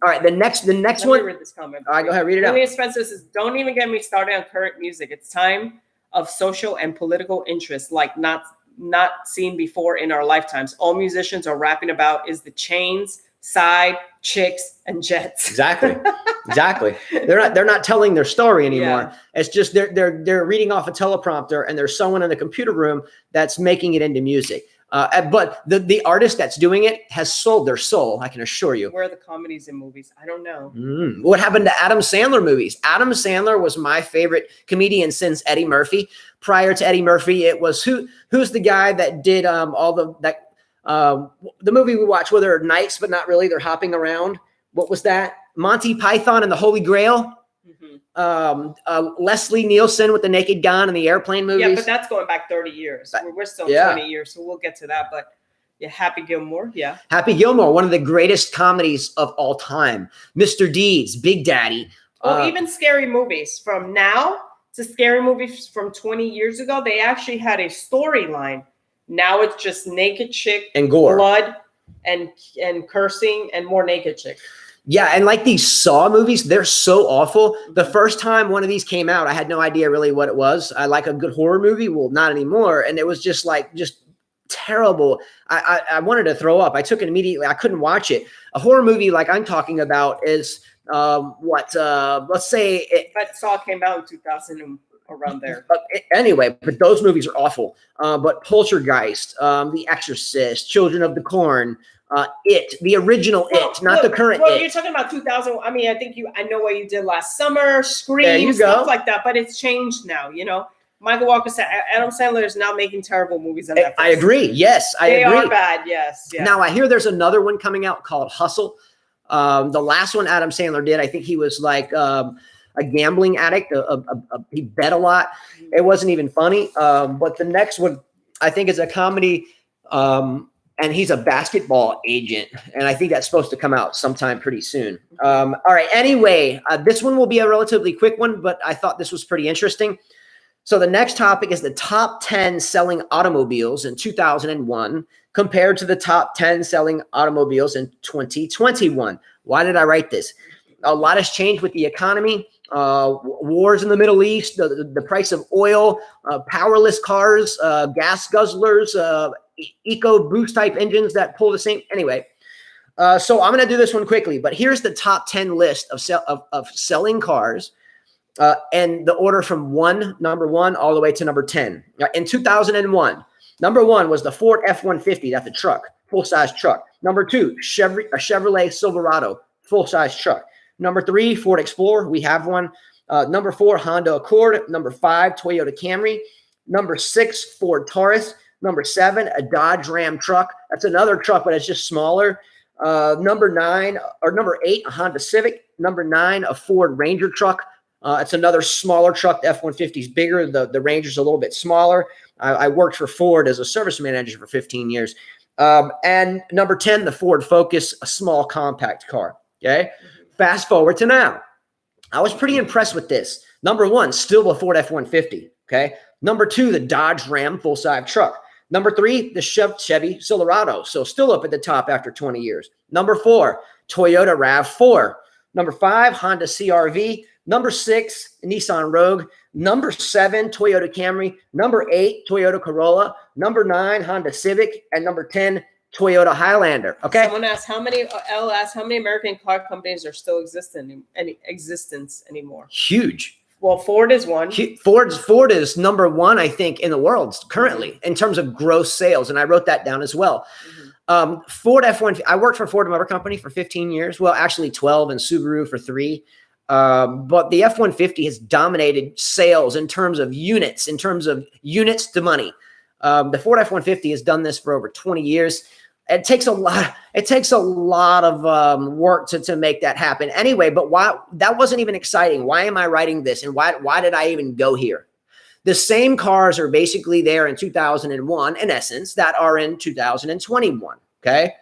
All right, the next one. Let me read this comment. All right, go ahead, read it out. William Spencer says, don't even get me started on current music. It's time of social and political interest like not seen before in our lifetimes. All musicians are rapping about is the chains, side, chicks, and jets. Exactly. They're not telling their story anymore. Yeah. It's just they're reading off a teleprompter and there's someone in the computer room that's making it into music. But the artist that's doing it has sold their soul, I can assure you. Where are the comedies in movies? I don't know. What happened to Adam Sandler movies? Adam Sandler was my favorite comedian since Eddie Murphy. Prior to Eddie Murphy, it was who's the guy that did the movie we watched where they're knights, but not really. They're hopping around. What was that? Monty Python and the Holy Grail. Leslie Nielsen with the Naked Gun and the airplane movies. Yeah, but that's going back 30 years. We're still 20 years, so we'll get to that. But yeah, Happy Gilmore. Yeah. Happy Gilmore, one of the greatest comedies of all time. Mr. Deeds, Big Daddy. Even scary movies from now to scary movies from 20 years ago, they actually had a storyline. Now it's just naked chick and gore, blood and cursing and more naked chick. Yeah, and like these Saw movies, they're so awful. The first time one of these came out, I had no idea really what it was. I like a good horror movie. Well, not anymore. And it was just terrible. I wanted to throw up. I took it immediately. I couldn't watch it. A horror movie like I'm talking about is let's say But Saw came out in 2000 around there. Anyway, but those movies are awful. But Poltergeist, The Exorcist, Children of the Corn, the original not the current It. You're talking about 2000. I mean, I know what you did last summer, Scream, stuff like that, but it's changed now, you know. Michael Walker said Adam Sandler is now making terrible movies on Netflix. I agree. Yes, I agree. They are bad, yes. Yeah. Now, I hear there's another one coming out called Hustle. The last one Adam Sandler did, I think he was like a gambling addict. He bet a lot. It wasn't even funny. But the next one, I think, is a comedy. And he's a basketball agent. And I think that's supposed to come out sometime pretty soon. All right. Anyway, this one will be a relatively quick one, but I thought this was pretty interesting. So the next topic is the top 10 selling automobiles in 2001 compared to the top 10 selling automobiles in 2021. Why did I write this? A lot has changed with the economy, wars in the Middle East, the price of oil, powerless cars, gas guzzlers, eco boost type engines that pull the same. Anyway, so I'm going to do this one quickly, but here's the top 10 list of selling cars. And the order from number one, all the way to number 10. In 2001, number one was the Ford F-150. That's a truck, full-size truck. Number two, Chevrolet Silverado, full-size truck. Number three, Ford Explorer. We have one. Number four, Honda Accord. Number five, Toyota Camry. Number six, Ford Taurus. Number seven, a Dodge Ram truck. That's another truck, but it's just smaller. Number eight, a Honda Civic. Number nine, a Ford Ranger truck. It's another smaller truck. The F-150 is bigger. The Ranger's a little bit smaller. I worked for Ford as a service manager for 15 years. And number 10, the Ford Focus, a small compact car. Okay. Fast forward to now. I was pretty impressed with this. Number one, still the Ford F-150. Okay. Number two, the Dodge Ram full-size truck. Number three, the Chevy Silverado. So still up at the top after 20 years. Number four, Toyota RAV4. Number five, Honda CR-V. Number six, Nissan Rogue. Number seven, Toyota Camry. Number eight, Toyota Corolla. Number nine, Honda Civic. And number 10, Toyota Highlander. Okay. Someone asked how many American car companies are still in existence anymore? Huge. Well, Ford is one. Ford is number one, I think, in the world currently in terms of gross sales. And I wrote that down as well. Ford F-150. I worked for Ford Motor Company for 15 years. Well, actually 12, and Subaru for 3. But the F-150 has dominated sales in terms of units to money. The Ford F-150 has done this for over 20 years. It takes a lot of work to make that happen. Anyway, but why that wasn't even exciting. Why am I writing this? And why did I even go here? The same cars are basically there in 2001, in essence, that are in 2021. Okay.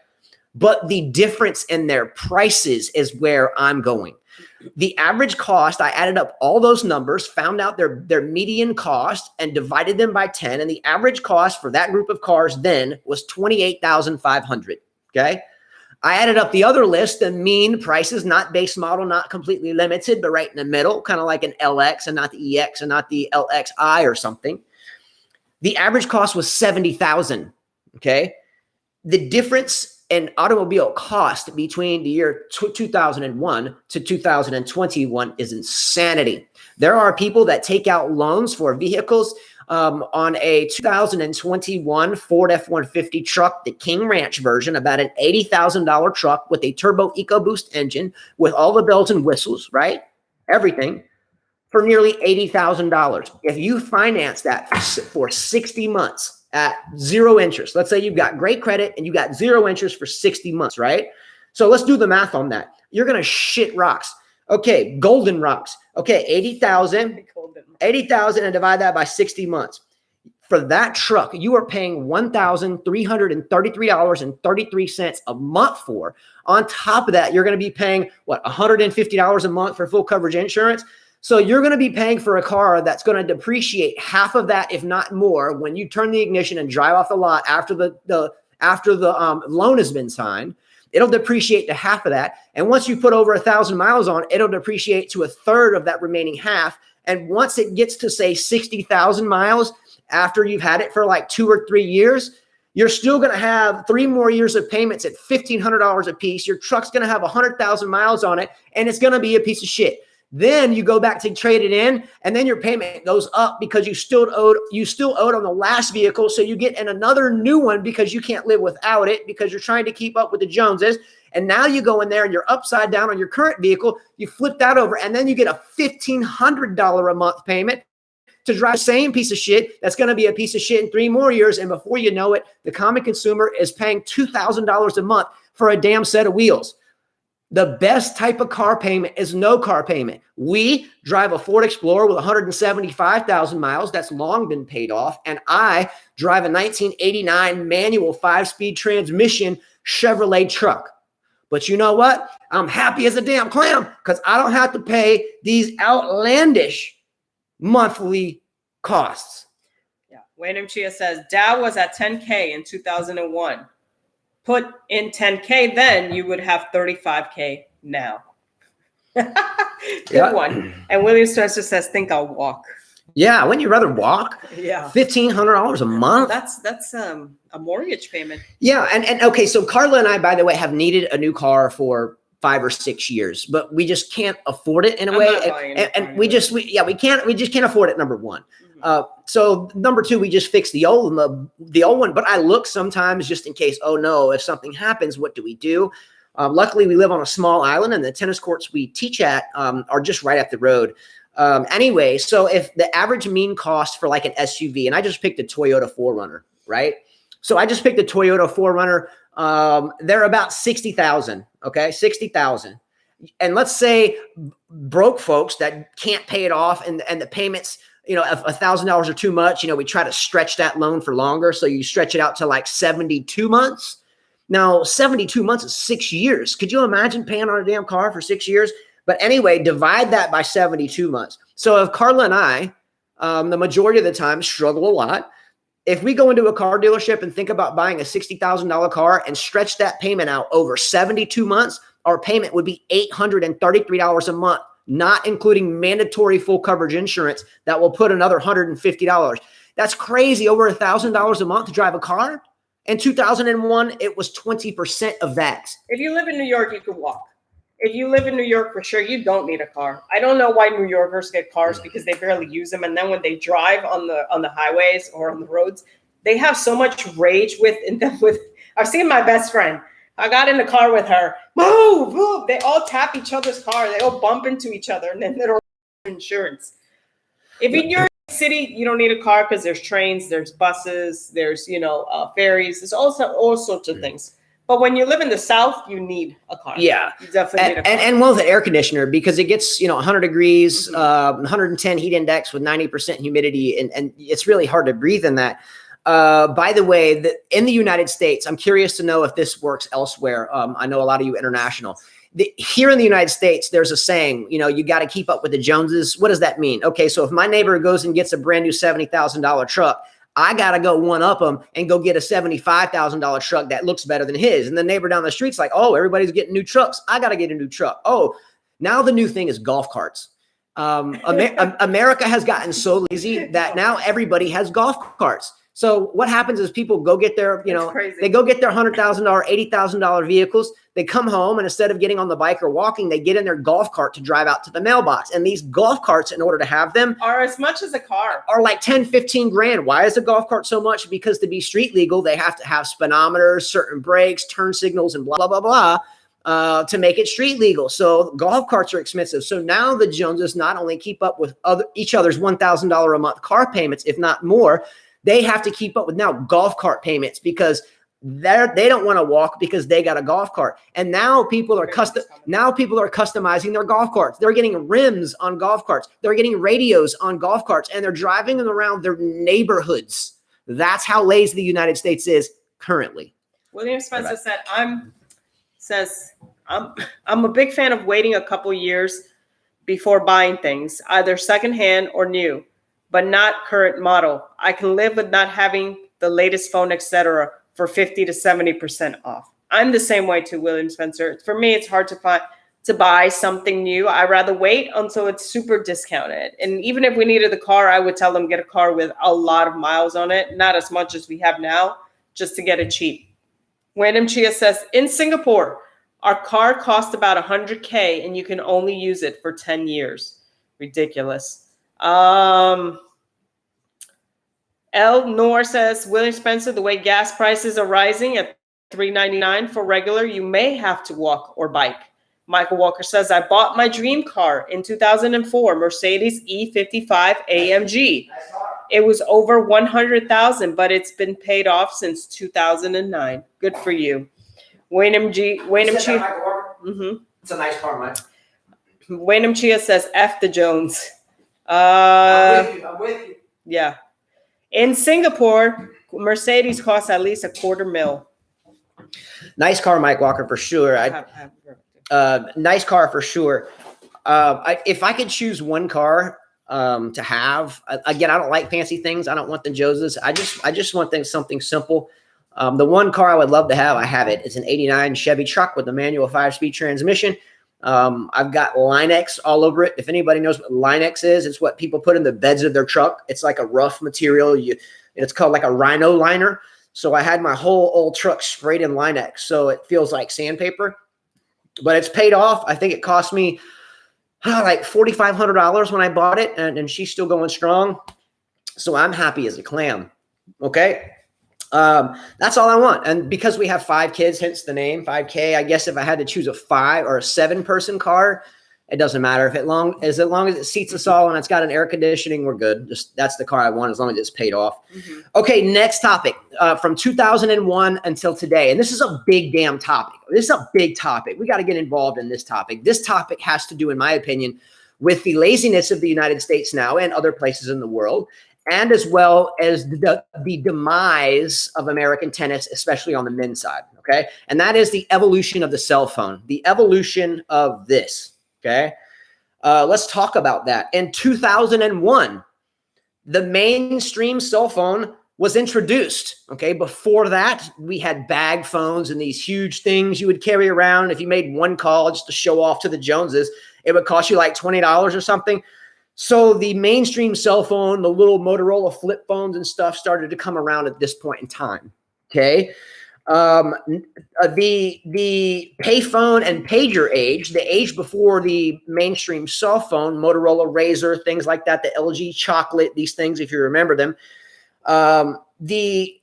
But the difference in their prices is where I'm going. The average cost, I added up all those numbers, found out their median cost and divided them by 10. And the average cost for that group of cars then was $28,500. Okay. I added up the other list, the mean prices, not base model, not completely limited, but right in the middle, kind of like an LX and not the EX and not the LXI or something. The average cost was $70,000. Okay. The difference in automobile cost between the year 2001 to 2021 is insanity. There are people that take out loans for vehicles on a 2021 Ford F-150 truck, the King Ranch version, about an $80,000 truck with a turbo EcoBoost engine with all the bells and whistles, right? Everything for nearly $80,000. If you finance that for 60 months, at zero interest. Let's say you've got great credit and you got zero interest for 60 months, right? So let's do the math on that. You're going to shit rocks. Okay, golden rocks. Okay, 80,000 and divide that by 60 months. For that truck, you are paying $1,333.33 a month for. On top of that, you're going to be paying, $150 a month for full coverage insurance. So you're going to be paying for a car that's going to depreciate half of that, if not more, when you turn the ignition and drive off the lot after the loan has been signed. It'll depreciate to half of that. And once you put over 1,000 miles on, it'll depreciate to a third of that remaining half. And once it gets to, say, 60,000 miles after you've had it for like 2 or 3 years, you're still going to have 3 more years of payments at $1,500 a piece. Your truck's going to have 100,000 miles on it, and it's going to be a piece of shit. Then you go back to trade it in, and then your payment goes up because you still owed on the last vehicle. So you get in another new one because you can't live without it because you're trying to keep up with the Joneses. And now you go in there and you're upside down on your current vehicle. You flip that over, and then you get a $1,500 a month payment to drive the same piece of shit that's going to be a piece of shit in 3 more years. And before you know it, the common consumer is paying $2,000 a month for a damn set of wheels. The best type of car payment is no car payment. We drive a Ford Explorer with 175,000 miles. That's long been paid off. And I drive a 1989 manual 5-speed transmission Chevrolet truck. But you know what? I'm happy as a damn clam because I don't have to pay these outlandish monthly costs. Yeah. Wayne Chia says, Dow was at 10K in 2001. Put in 10K then, you would have 35K now. Good one. And William Spencer says, think I'll walk. Yeah, wouldn't you rather walk? Yeah. $1,500 a month? That's a mortgage payment. Yeah, and okay, so Carla and I, by the way, have needed a new car for 5 or 6 years, but we just can't afford it in a way. And we just can't afford it, number one. So number two, we just fixed the old one, but I look sometimes just in case, oh no, if something happens, what do we do? Luckily, we live on a small island, and the tennis courts we teach at are just right up the road. Anyway, so if the average mean cost for like an SUV, and I just picked a Toyota 4Runner, right? So I just picked a Toyota 4Runner. They're about 60,000, okay? 60,000. And let's say broke folks that can't pay it off and the payments, if $1,000 are too much, we try to stretch that loan for longer. So you stretch it out to like 72 months. Now, 72 months is 6 years. Could you imagine paying on a damn car for 6 years? But anyway, divide that by 72 months. So if Carla and I, the majority of the time, struggle a lot, if we go into a car dealership and think about buying a $60,000 car and stretch that payment out over 72 months, our payment would be $833 a month, not including mandatory full coverage insurance that will put another $150. That's crazy, over $1,000 a month to drive a car. In 2001, it was 20% of that. If you live in New York, you can walk. If you live in New York, for sure, you don't need a car. I don't know why New Yorkers get cars because they barely use them. And then when they drive on the highways or on the roads, they have so much rage with. I've seen my best friend. I got in the car with her. Move, move. They all tap each other's car. They all bump into each other, and then they don't have insurance. If in your city, you don't need a car because there's trains, there's buses, there's ferries. There's also all sorts of things. But when you live in the South, you need a car. Yeah, you definitely need a car. And well, the air conditioner, because it gets 100 degrees, 110 heat index with 90% humidity, and it's really hard to breathe in that. By the way, in the United States, I'm curious to know if this works elsewhere. I know a lot of you international. Here in the United States, there's a saying, you got to keep up with the Joneses. What does that mean? Okay, so if my neighbor goes and gets a brand new $70,000 truck, I got to go one up them and go get a $75,000 truck that looks better than his. And the neighbor down the street's like, oh, everybody's getting new trucks. I got to get a new truck. Oh, now the new thing is golf carts. America has gotten so lazy that now everybody has golf carts. So what happens is people go get their, they go get their $100,000, $80,000 vehicles. They come home, and instead of getting on the bike or walking, they get in their golf cart to drive out to the mailbox. And these golf carts, in order to have them, are as much as a car, are like 10, 15 grand. Why is a golf cart so much? Because to be street legal, they have to have speedometers, certain brakes, turn signals, and blah, blah, blah, blah, to make it street legal. So golf carts are expensive. So now the Joneses not only keep up with each other's $1,000 a month car payments, if not more, they have to keep up with now golf cart payments because they don't want to walk because they got a golf cart. And now people are customizing their golf carts. They're getting rims on golf carts. They're getting radios on golf carts, and they're driving them around their neighborhoods. That's how lazy the United States is currently. William Spencer said, I'm a big fan of waiting a couple years before buying things, either secondhand or new, but not current model. I can live with not having the latest phone, etc., for 50 to 70% off. I'm the same way too, William Spencer. For me, it's hard to buy something new. I rather wait until it's super discounted. And even if we needed the car, I would tell them get a car with a lot of miles on it, not as much as we have now, just to get it cheap. Wyndham Chia says, in Singapore, our car cost about $100K and you can only use it for 10 years. Ridiculous. L. Noor says, William Spencer, the way gas prices are rising at $3.99 for regular, you may have to walk or bike. Michael Walker says, I bought my dream car in 2004, Mercedes E55 AMG. It was over $100,000, but it's been paid off since 2009. Good for you. Wyndham Chia. It's a nice car, Mike. Wyndham Chia says, F the Jones. I'm with you. Yeah. In Singapore, Mercedes costs at least $250,000. Nice car, Mike Walker, for sure. Nice car for sure. If I could choose one car to have, again, I don't like fancy things. I don't want the Joneses. I just want something simple. The one car I would love to have, I have it. It's an '89 Chevy truck with a manual 5-speed transmission. I've got Line-X all over it. If anybody knows what Line-X is, it's what people put in the beds of their truck. It's like a rough material. It's called like a rhino liner. So I had my whole old truck sprayed in Line-X. So it feels like sandpaper, but it's paid off. I think it cost me like $4,500 when I bought it, and she's still going strong. So I'm happy as a clam. Okay. That's all I want. And because we have 5 kids, hence the name 5K, I guess if I had to choose a 5 or a 7-person car, it doesn't matter. As long as it seats us all and it's got an air conditioning, we're good. That's the car I want, as long as it's paid off. Mm-hmm. Okay, next topic. From 2001 until today, and this is a big damn topic. This is a big topic. We got to get involved in this topic. This topic has to do, in my opinion, with the laziness of the United States now and other places in the world, and as well as the demise of American tennis, especially on the men's side. Okay, and that is the evolution of the cell phone, the evolution of this. Okay, let's talk about that. In 2001, the mainstream cell phone was introduced. Okay, before that, we had bag phones and these huge things you would carry around. If you made one call just to show off to the Joneses, it would cost you like $20 or something. So the mainstream cell phone, the little Motorola flip phones and stuff started to come around at this point in time. Okay. The payphone and pager age, the age before the mainstream cell phone, Motorola Razr, things like that, the LG Chocolate, these things, if you remember them. The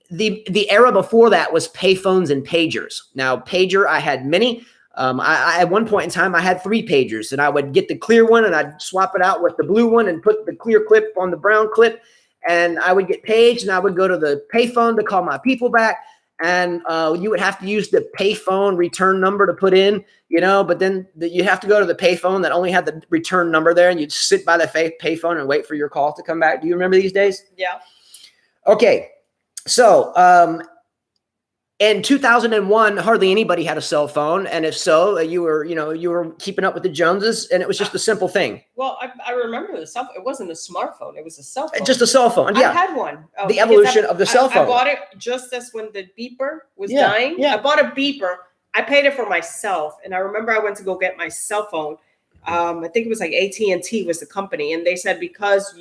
era before that was payphones and pagers. Now, pager, I had many. I at one point in time, I had 3 pagers, and I would get the clear one and I'd swap it out with the blue one and put the clear clip on the brown clip. And I would get paged, and I would go to the payphone to call my people back. And you would have to use the payphone return number to put in, but then you have to go to the payphone that only had the return number there, and you'd sit by the payphone and wait for your call to come back. Do you remember these days? Yeah. Okay. So, in 2001, hardly anybody had a cell phone. And if so, you were keeping up with the Joneses, and it was just a simple thing. Well, I remember the cell phone. It wasn't a smartphone. It was a cell phone. Just a cell phone. Yeah. I had one. The evolution of the cell phone. I bought it just as when the beeper was dying. Yeah. I bought a beeper. I paid it for myself. And I remember I went to go get my cell phone. I think it was like AT&T was the company. And they said, because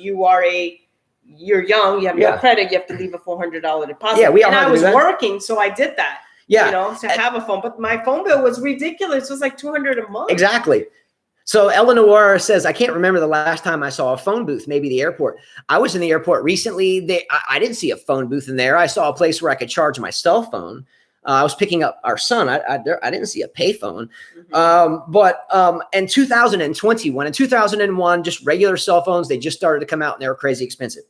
you're young, you have no credit, you have to leave a $400 deposit. Yeah, we all and had I to was do that. Working, so I did that. Yeah. To have a phone. But my phone bill was ridiculous. It was like $200 a month. Exactly. So Eleanor says, I can't remember the last time I saw a phone booth, maybe the airport. I was in the airport recently. I didn't see a phone booth in there. I saw a place where I could charge my cell phone. I was picking up our son. I didn't see a payphone. Mm-hmm. But in 2001, just regular cell phones, they just started to come out, and they were crazy expensive.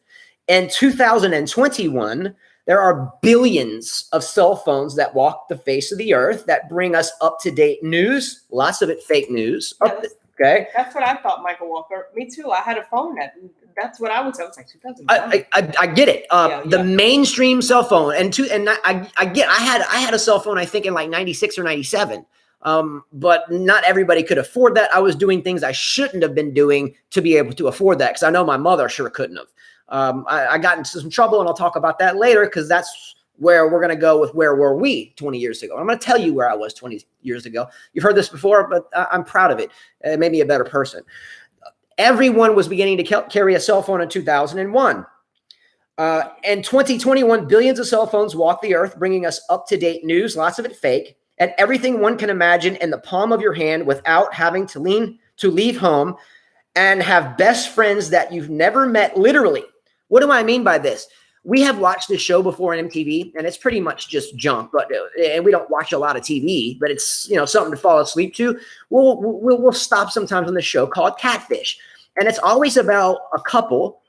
In 2021, there are billions of cell phones that walk the face of the earth that bring us up-to-date news, lots of it fake news. Okay. That's what I thought, Michael Walker. Me too. I had a phone that's what I would say. It was like 2001. I get it. The mainstream cell phone, I had a cell phone, I think in like 96 or 97. But not everybody could afford that. I was doing things I shouldn't have been doing to be able to afford that, because I know my mother sure couldn't have. I got into some trouble, and I'll talk about that later, because that's where we're going to go with where were we 20 years ago. I'm going to tell you where I was 20 years ago. You've heard this before, but I'm proud of it. It made me a better person. Everyone was beginning to carry a cell phone in 2001. In 2021, billions of cell phones walk the earth, bringing us up-to-date news, lots of it fake, and everything one can imagine in the palm of your hand without having to leave home, and have best friends that you've never met, literally. What do I mean by this? We have watched this show before on MTV, and it's pretty much just junk. And we don't watch a lot of TV, but it's something to fall asleep to. We'll stop sometimes on the show called Catfish, and it's always about a couple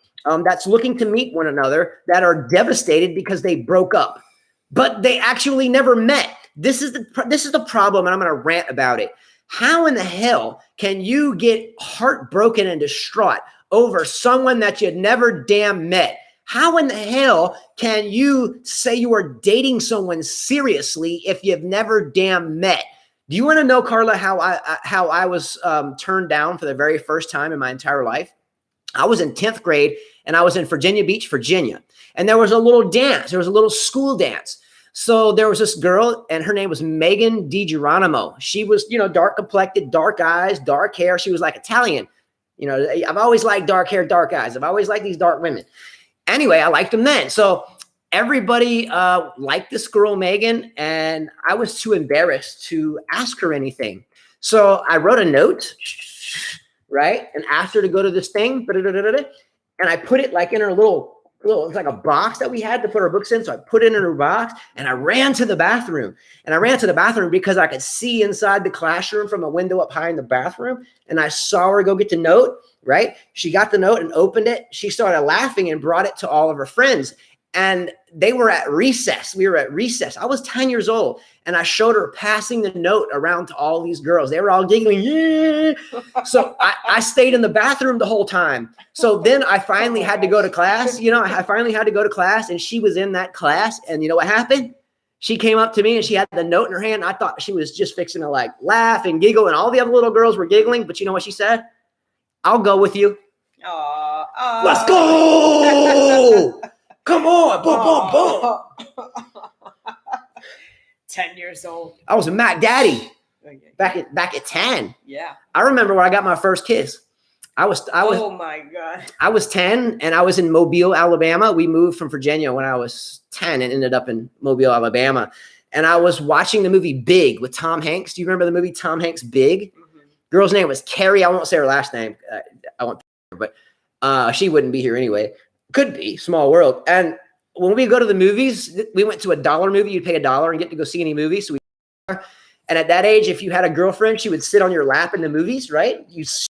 that's looking to meet one another that are devastated because they broke up, but they actually never met. This is the problem, and I'm going to rant about it. How in the hell can you get heartbroken and distraught over someone that you'd never damn met? How in the hell can you say you are dating someone seriously if you've never damn met? Do you want to know, Carla, how I was turned down for the very first time in my entire life? I was in 10th grade, and I was in Virginia Beach, Virginia. And there was a little dance. There was a little school dance. So there was this girl, and her name was Megan DiGeronimo. She was, dark complected, dark eyes, dark hair. She was like Italian. I've always liked dark hair, dark eyes. I've always liked these dark women. Anyway, I liked them then. So everybody liked this girl, Megan, and I was too embarrassed to ask her anything. So I wrote a note, right, and asked her to go to this thing, and I put it like in her little, it's like a box that we had to put our books in. So I put it in her box, and I ran to the bathroom. And I ran to the bathroom because I could see inside the classroom from a window up high in the bathroom. And I saw her go get the note, right? She got the note and opened it. She started laughing and brought it to all of her friends. And they were at recess. We were at recess. I was 10 years old, and I showed her passing the note around to all these girls. They were all giggling. Yeah. So I stayed in the bathroom the whole time. So then I finally had to go to class. I finally had to go to class, and she was in that class. And you know what happened? She came up to me, and she had the note in her hand. I thought she was just fixing to like laugh and giggle, and all the other little girls were giggling. But you know what she said? I'll go with you. Let's go. Come on, boom, boom, boom. 10 years old. I was a Mac Daddy back at 10. Yeah. I remember when I got my first kiss. Oh my God. I was 10, and I was in Mobile, Alabama. We moved from Virginia when I was 10 and ended up in Mobile, Alabama. And I was watching the movie Big with Tom Hanks. Do you remember the movie Tom Hanks, Big? Mm-hmm. Girl's name was Carrie. I won't say her last name. I won't, but she wouldn't be here anyway. Could be, small world. And when we go to the movies, we went to a $1 movie. You'd pay $1 and get to go see any movie. And at that age, if you had a girlfriend, she would sit on your lap in the movies, right? You sat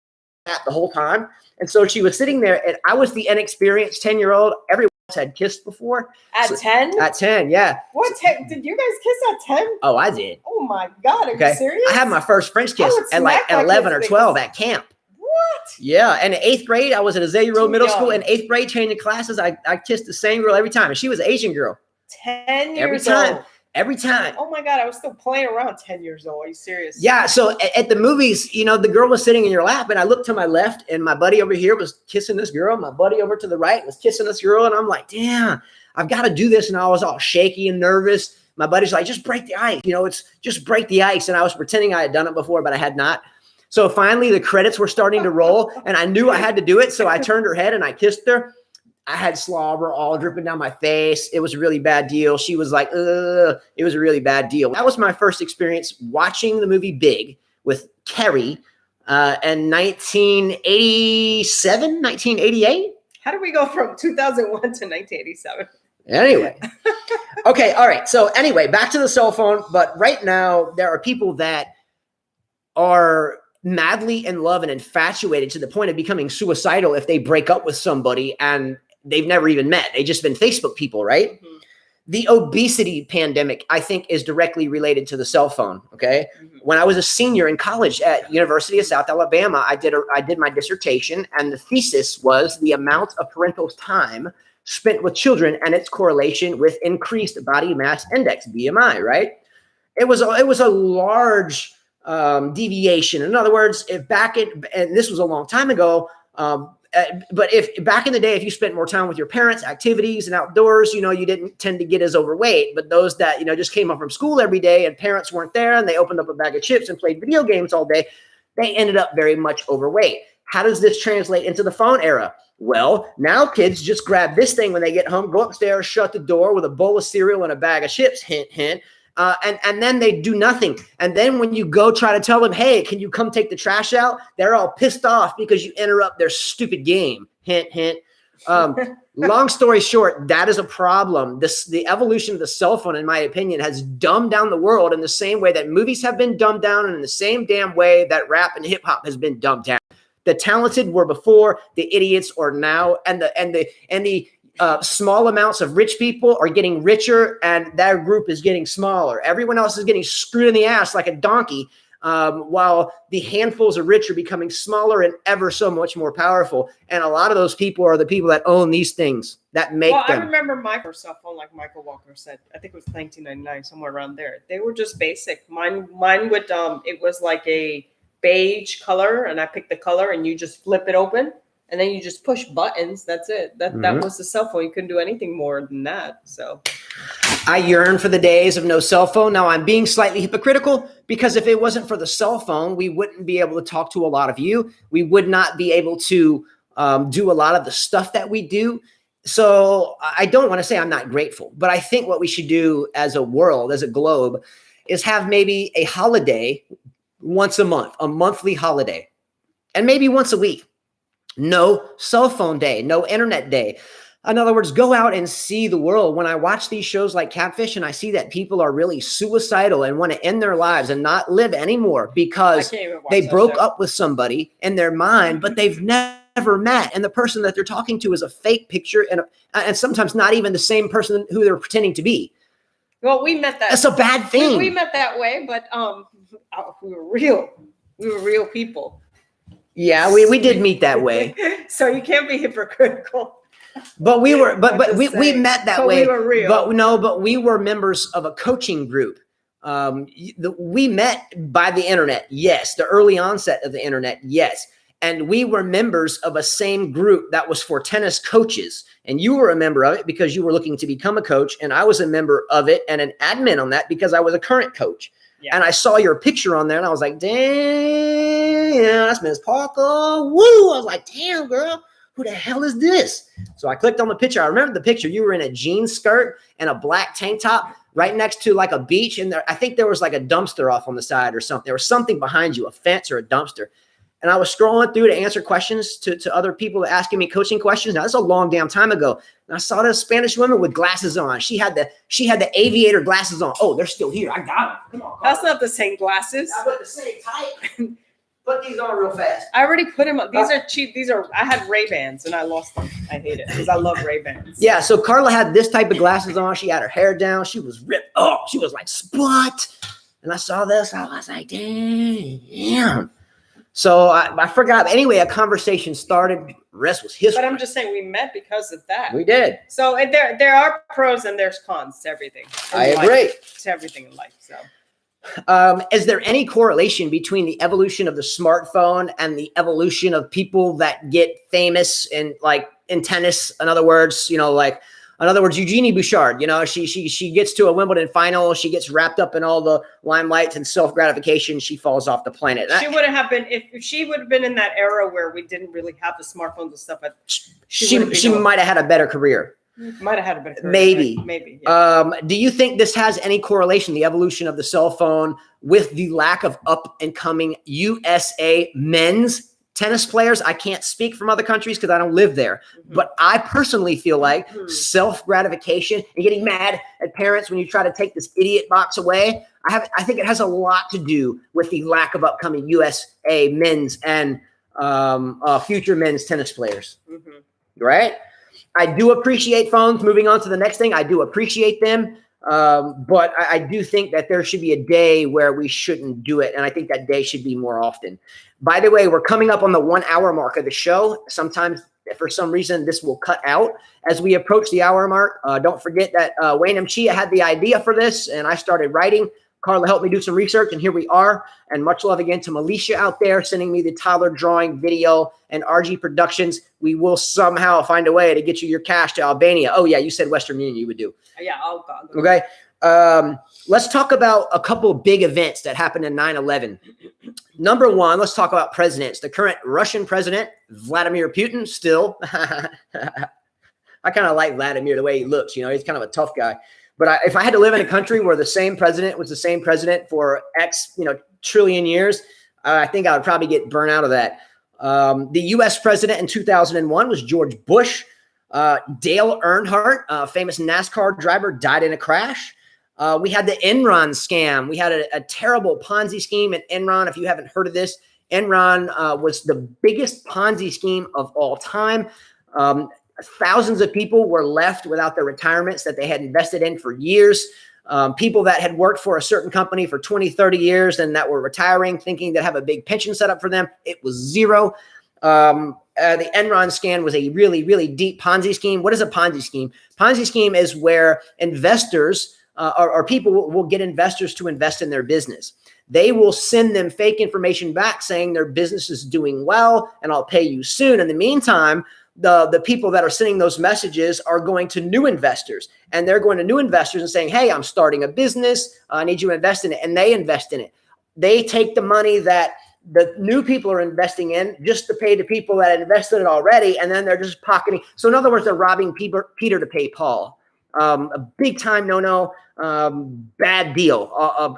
the whole time. And so she was sitting there, and I was the inexperienced 10-year-old. Everyone else had kissed before. At 10? At 10, yeah. What? Did you guys kiss at 10? Oh, I did. Oh my God, are you serious? I had my first French kiss at 11 or 12 at camp. What? Yeah, and in 8th grade, I was at Azalea Road Middle School. In 8th grade, changing classes, I kissed the same girl every time, and she was an Asian girl. 10 years old. Every time. Oh my God, I was still playing around 10 years old. Are you serious? Yeah, so at the movies, the girl was sitting in your lap, and I looked to my left, and my buddy over here was kissing this girl. My buddy over to the right was kissing this girl, and I'm like, damn, I've got to do this. And I was all shaky and nervous. My buddy's like, just break the ice. It's just break the ice. And I was pretending I had done it before, but I had not. So finally, the credits were starting to roll, and I knew I had to do it. So I turned her head and I kissed her. I had slobber all dripping down my face. It was a really bad deal. She was like, ugh. It was a really bad deal. That was my first experience watching the movie Big with Carrie in 1987, 1988. How did we go from 2001 to 1987? Anyway. Okay, all right. So anyway, back to the cell phone. But right now, there are people that are madly in love and infatuated to the point of becoming suicidal if they break up with somebody and they've never even met. They've just been Facebook people, right? Mm-hmm. The obesity pandemic, I think, is directly related to the cell phone, okay? Mm-hmm. When I was a senior in college at University of South Alabama, I did my dissertation, and the thesis was the amount of parental time spent with children and its correlation with increased body mass index, BMI, right? It was a large deviation. In other words, and this was a long time ago, but if back in the day, if you spent more time with your parents, activities and outdoors, you didn't tend to get as overweight. But those that, just came home from school every day and parents weren't there and they opened up a bag of chips and played video games all day, they ended up very much overweight. How does this translate into the phone era? Well, now kids just grab this thing when they get home, go upstairs, shut the door with a bowl of cereal and a bag of chips, hint, hint. And then they do nothing. And then when you go try to tell them, hey, can you come take the trash out? They're all pissed off because you interrupt their stupid game. Hint, hint. Long story short, that is a problem. The evolution of the cell phone, in my opinion, has dumbed down the world in the same way that movies have been dumbed down and in the same damn way that rap and hip hop has been dumbed down. The talented were before, the idiots are now, and the small amounts of rich people are getting richer, and that group is getting smaller. Everyone else is getting screwed in the ass like a donkey, while the handfuls of rich are becoming smaller and ever so much more powerful. And a lot of those people are the people that own these things that make them. I remember my first cell phone, like Michael Walker said, I think it was 1999, somewhere around there. They were just basic. Mine would, it was like a beige color, and I picked the color, and you just flip it open. And then you just push buttons. That's it. That was the cell phone. You couldn't do anything more than that. So I yearn for the days of no cell phone. Now I'm being slightly hypocritical because if it wasn't for the cell phone, we wouldn't be able to talk to a lot of you. We would not be able to do a lot of the stuff that we do. So I don't want to say I'm not grateful, but I think what we should do as a world, as a globe, is have maybe a holiday once a month, a monthly holiday, and maybe once a week. No cell phone day, no internet day. In other words, go out and see the world. When I watch these shows like Catfish and I see that people are really suicidal and want to end their lives and not live anymore because they broke up with somebody in their mind, but they've never met. And the person that they're talking to is a fake picture and sometimes not even the same person who they're pretending to be. Well, we met that. That's a bad thing. We met that way, but we were real. We were real people. Yeah, we did meet that way. So you can't be hypocritical. But we were, but we met that way. We were real. But we were members of a coaching group. We met by the internet. Yes. The early onset of the internet. Yes. And we were members of a same group that was for tennis coaches. And you were a member of it because you were looking to become a coach. And I was a member of it and an admin on that because I was a current coach. Yeah. And I saw your picture on there and I was like, damn, that's Miss Parker. Woo. I was like, damn, girl, who the hell is this? So I clicked on the picture. I remember the picture. You were in a jean skirt and a black tank top right next to like a beach. And there, I think there was like a dumpster off on the side or something. There was something behind you, a fence or a dumpster. And I was scrolling through to answer questions to other people asking me coaching questions. Now, that's a long damn time ago. And I saw this Spanish woman with glasses on. She had the aviator glasses on. Oh, they're still here. I got them. Come on. That's not the same glasses. I put the same type. Put these on real fast. I already put them on. These are cheap. I had Ray-Bans and I lost them. I hate it because I love Ray-Bans. Yeah, so Carla had this type of glasses on. She had her hair down. She was ripped. Oh, she was like, spot. And I saw this. I was like, damn. So I forgot. Anyway, a conversation started. Rest was history. But I'm just saying we met because of that. We did. So there are pros and there's cons to everything. I agree. To everything in life. So. Is there any correlation between the evolution of the smartphone and the evolution of people that get famous in tennis? In other words, Eugenie Bouchard, she gets to a Wimbledon final. She gets wrapped up in all the limelight and self-gratification. She falls off the planet. She wouldn't have been if she would have been in that era where we didn't really have the smartphones and stuff. She might have had a better career. Might have had a better career. Maybe. Yeah. Do you think this has any correlation, the evolution of the cell phone, with the lack of up and coming USA men's tennis players? I can't speak from other countries because I don't live there. Mm-hmm. But I personally feel like self-gratification and getting mad at parents when you try to take this idiot box away, I think it has a lot to do with the lack of upcoming USA men's and future men's tennis players. Mm-hmm. Right? I do appreciate phones. Moving on to the next thing, I do appreciate them. But I do think that there should be a day where we shouldn't do it. And I think that day should be more often. By the way, we're coming up on the 1 hour mark of the show. Sometimes, for some reason, this will cut out as we approach the hour mark. Don't forget that Wayne M. Chia had the idea for this, and I started writing. Carla helped me do some research, and here we are. And much love again to Militia out there sending me the Tyler drawing video and RG Productions. We will somehow find a way to get you your cash to Albania. Oh, yeah, you said Western Union you would do. Yeah, I'll go. Okay. Let's talk about a couple of big events that happened in 9/11. Number one, let's talk about presidents. The current Russian president, Vladimir Putin, still. I kind of like Vladimir, the way he looks. He's kind of a tough guy. But if I had to live in a country where the same president was the same president for X, trillion years, I think I would probably get burnt out of that. The U.S. president in 2001 was George Bush. Dale Earnhardt, a famous NASCAR driver, died in a crash. We had the Enron scam. We had a terrible Ponzi scheme at Enron. If you haven't heard of this, Enron was the biggest Ponzi scheme of all time. Thousands of people were left without their retirements that they had invested in for years. People that had worked for a certain company for 20, 30 years and that were retiring thinking they'd have a big pension set up for them. It was zero. The Enron scam was a really, really deep Ponzi scheme. What is a Ponzi scheme? Ponzi scheme is where investors or people will get investors to invest in their business. They will send them fake information back saying their business is doing well and I'll pay you soon. In the meantime, the people that are sending those messages are going to new investors, and they're going to new investors and saying, hey, I'm starting a business. I need you to invest in it. And they invest in it. They take the money that the new people are investing in just to pay the people that invested it already. And then they're just pocketing. So in other words, they're robbing Peter to pay Paul. A big time no, bad deal,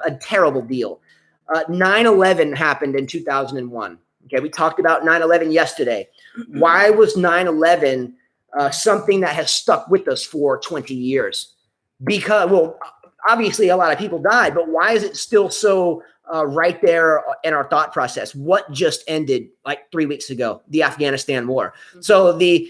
a terrible deal. 9/11 happened in 2001. Okay, we talked about 9/11 yesterday. Why was 9/11 something that has stuck with us for 20 years? Because, well, obviously a lot of people died, but why is it still so right there in our thought process? What just ended like 3 weeks ago? The Afghanistan war. Mm-hmm. So the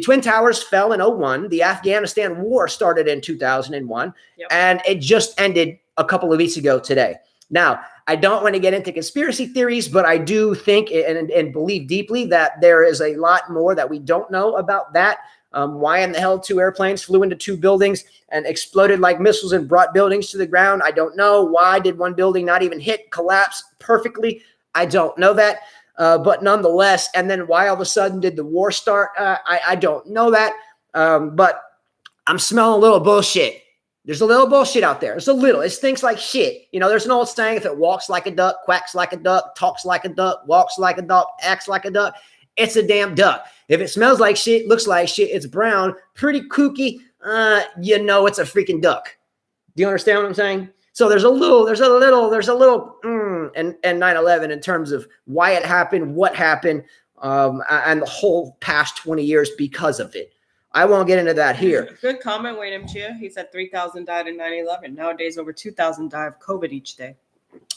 Twin Towers fell in 2001. The Afghanistan war started in 2001, and it just ended a couple of weeks ago today. Now, I don't want to get into conspiracy theories, but I do think and believe deeply that there is a lot more that we don't know about that. Why in the hell 2 airplanes flew into 2 buildings and exploded like missiles and brought buildings to the ground? I don't know. Why did one building not even collapse perfectly? I don't know that. But nonetheless, and then why all of a sudden did the war start? I don't know that. But I'm smelling a little bullshit. There's a little bullshit out there. It's a little. It stinks like shit. You know, there's an old saying, if it walks like a duck, quacks like a duck, talks like a duck, walks like a duck, acts like a duck, it's a damn duck. If it smells like shit, looks like shit, it's brown, pretty kooky, you know it's a freaking duck. Do you understand what I'm saying? So there's a little and 9/11 in terms of why it happened, what happened, and the whole past 20 years because of it. I won't get into that here. Good comment, Wayne M. Chia. He said 3,000 died in 9/11. Nowadays, over 2,000 die of COVID each day.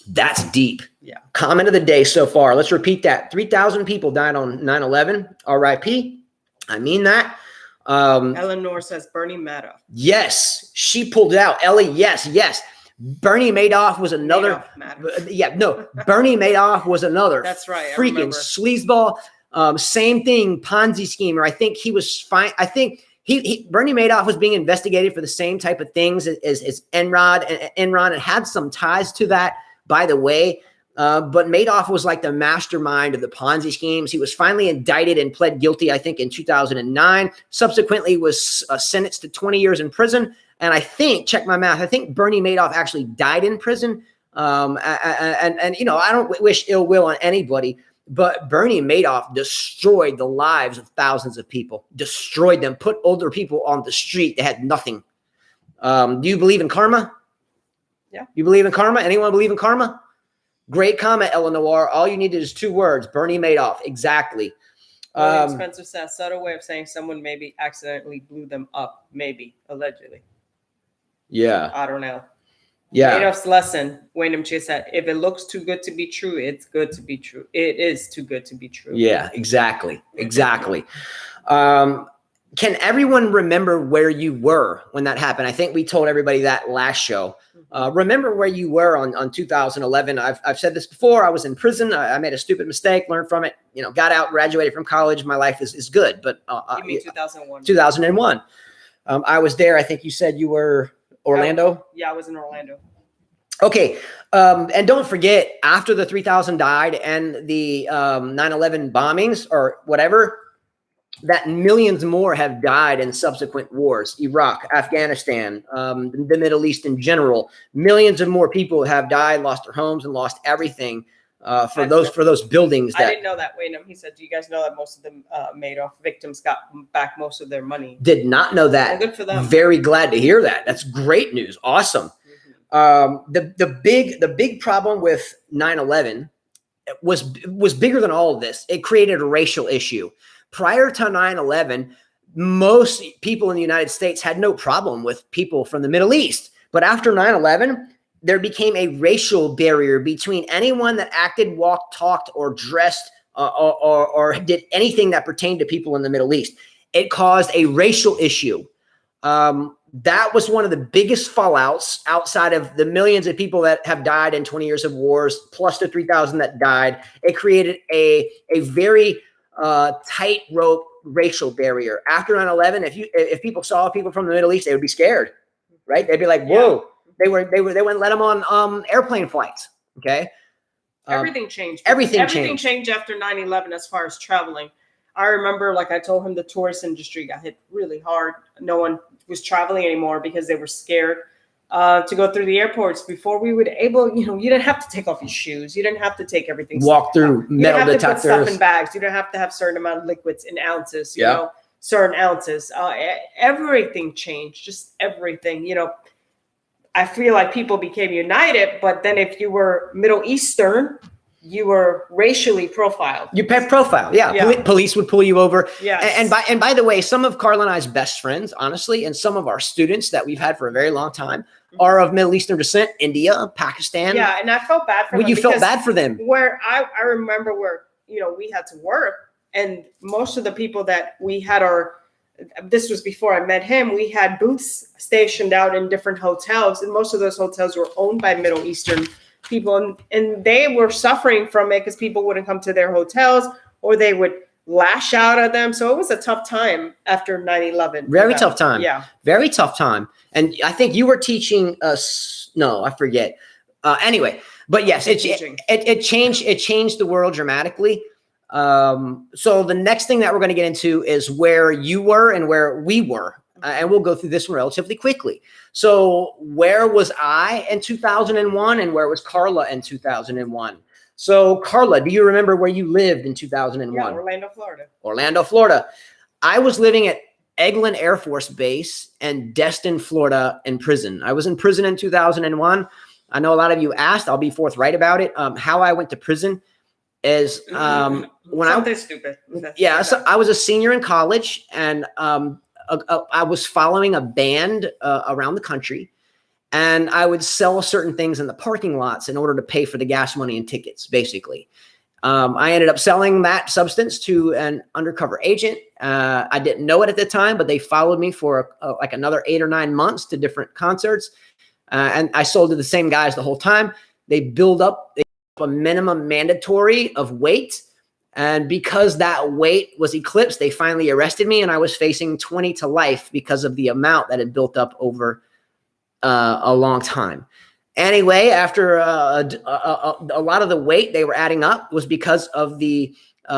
That's deep. Yeah. Comment of the day so far. Let's repeat that. 3,000 people died on 9/11. RIP. I mean that. Eleanor says Bernie Madoff. Yes. She pulled it out. Ellie, yes. Bernie Madoff was another. Bernie Madoff was another. That's right. Freaking sleazeball. Same thing, Ponzi schemer. I think he was fine. I think Bernie Madoff was being investigated for the same type of things as Enron and had some ties to that, by the way. But Madoff was like the mastermind of the Ponzi schemes. He was finally indicted and pled guilty, I think, in 2009. Subsequently was sentenced to 20 years in prison. And I think, check my math, I think Bernie Madoff actually died in prison. And you know, I don't wish ill will on anybody, but Bernie Madoff destroyed the lives of thousands of people, destroyed them, put older people on the street. They had nothing. Do you believe in karma? Yeah. You believe in karma? Anyone believe in karma? Great comment, Eleanor. All you needed is 2 words, Bernie Madoff. Exactly. Spencer says, subtle way of saying someone maybe accidentally blew them up, maybe, allegedly. Yeah. I don't know. Yeah. Madoff's lesson, Wayne M. Chia said, if it looks too good to be true, it's good to be true. It is too good to be true. Yeah, exactly. Can everyone remember where you were when that happened? I think we told everybody that last show. Remember where you were on 2011. I've said this before. I was in prison. I made a stupid mistake, learned from it, you know, got out, graduated from college. My life is good. But you mean 2001? 2001. I was there. I think you said you were Orlando? I was in Orlando. Okay. And don't forget, after the 3,000 died and the 9/11 bombings or whatever, that millions more have died in subsequent wars, Iraq, Afghanistan, the Middle East in general. Millions of more people have died, lost their homes, and lost everything for those buildings. I didn't know that. Wait, no, he said, do you guys know that most of the Madoff victims got back most of their money? Did not know that. Well, good for them. Very glad to hear that. That's great news. Awesome. The big problem with 9/11 was bigger than all of this. It created a racial issue. Prior to 9/11, most people in the United States had no problem with people from the Middle East. But after 9/11, there became a racial barrier between anyone that acted, walked, talked, or dressed or did anything that pertained to people in the Middle East. It caused a racial issue. That was one of the biggest fallouts outside of the millions of people that have died in 20 years of wars, plus the 3,000 that died. It created a very tightrope racial barrier. After 9/11, if people saw people from the Middle East, they would be scared, right? They'd be like, "Whoa!" Yeah. They wouldn't let them on airplane flights. Okay, everything changed. Everything changed after 9/11 as far as traveling. I remember, like I told him, the tourist industry got hit really hard. No one was traveling anymore because they were scared to go through the airports. Before we would able, you didn't have to take off your shoes. You didn't have to take everything. Walk through metal you didn't have to put stuff detectors. in bags. You don't have to have certain amount of liquids in ounces. You Yeah. know, certain ounces. Everything changed. Just everything. You know, I feel like people became united, but then if you were Middle Eastern, you were racially profiled. You pet profile, yeah. Yeah. Police would pull you over. Yes. And by the way, some of Carla and I's best friends, honestly, and some of our students that we've had for a very long time are of Middle Eastern descent, India, Pakistan. Yeah, and I felt bad for them. You felt because bad for them. Where I remember where, we had to work, and most of the people that we had this was before I met him, we had booths stationed out in different hotels, and most of those hotels were owned by Middle Eastern people, and they were suffering from it because people wouldn't come to their hotels, or they would lash out at them. So it was a tough time after 9/11. Very tough time. Yeah. Very tough time. And I think you were teaching us, no, I forget. Anyway, but yes, it changed the world dramatically. So the next thing that we're going to get into is where you were and where we were. And we'll go through this one relatively quickly. So where was I in 2001 and where was Carla in 2001? So Carla, do you remember where you lived in 2001? Yeah, Orlando, Florida. Orlando, Florida. I was living at Eglin Air Force Base and Destin, Florida in prison. I was in prison in 2001. I know a lot of you asked, I'll be forthright about it. How I went to prison is Something stupid. Yeah, so I was a senior in college, and I was following a band around the country, and I would sell certain things in the parking lots in order to pay for the gas money and tickets, basically. I ended up selling that substance to an undercover agent. I didn't know it at the time, but they followed me for like another 8 or 9 months to different concerts. And I sold to the same guys the whole time. They build up a minimum mandatory of weight. And because that weight was eclipsed, they finally arrested me, and I was facing 20 to life because of the amount that had built up over a long time. Anyway, after a lot of the weight they were adding up was because of the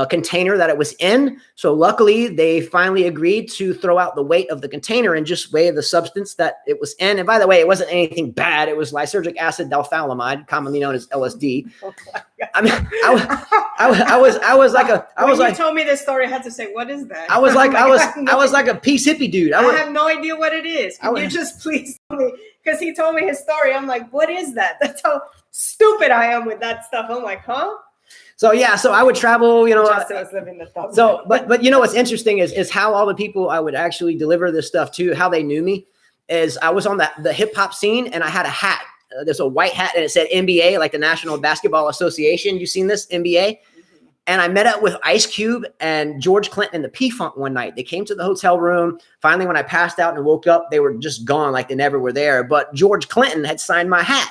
container that it was in. So luckily, they finally agreed to throw out the weight of the container and just weigh the substance that it was in. And by the way, it wasn't anything bad. It was lysergic acid dalphalamide, commonly known as LSD. Oh I mean, I was like you told me this story, I had to say, what is that? I was like a peace hippie dude. I have no idea what it is. Can you just please tell me? Because he told me his story. I'm like, what is that? That's how stupid I am with that stuff. I'm like, huh? So yeah, so I would travel, Justin was living the thought. So, but what's interesting is how all the people I would actually deliver this stuff to, how they knew me, is I was on the hip hop scene, and I had a hat. There's a white hat, and it said NBA, like the National Basketball Association. You seen this, NBA? Mm-hmm. And I met up with Ice Cube and George Clinton and the P-Funk one night. They came to the hotel room. Finally, when I passed out and woke up, they were just gone, like they never were there. But George Clinton had signed my hat.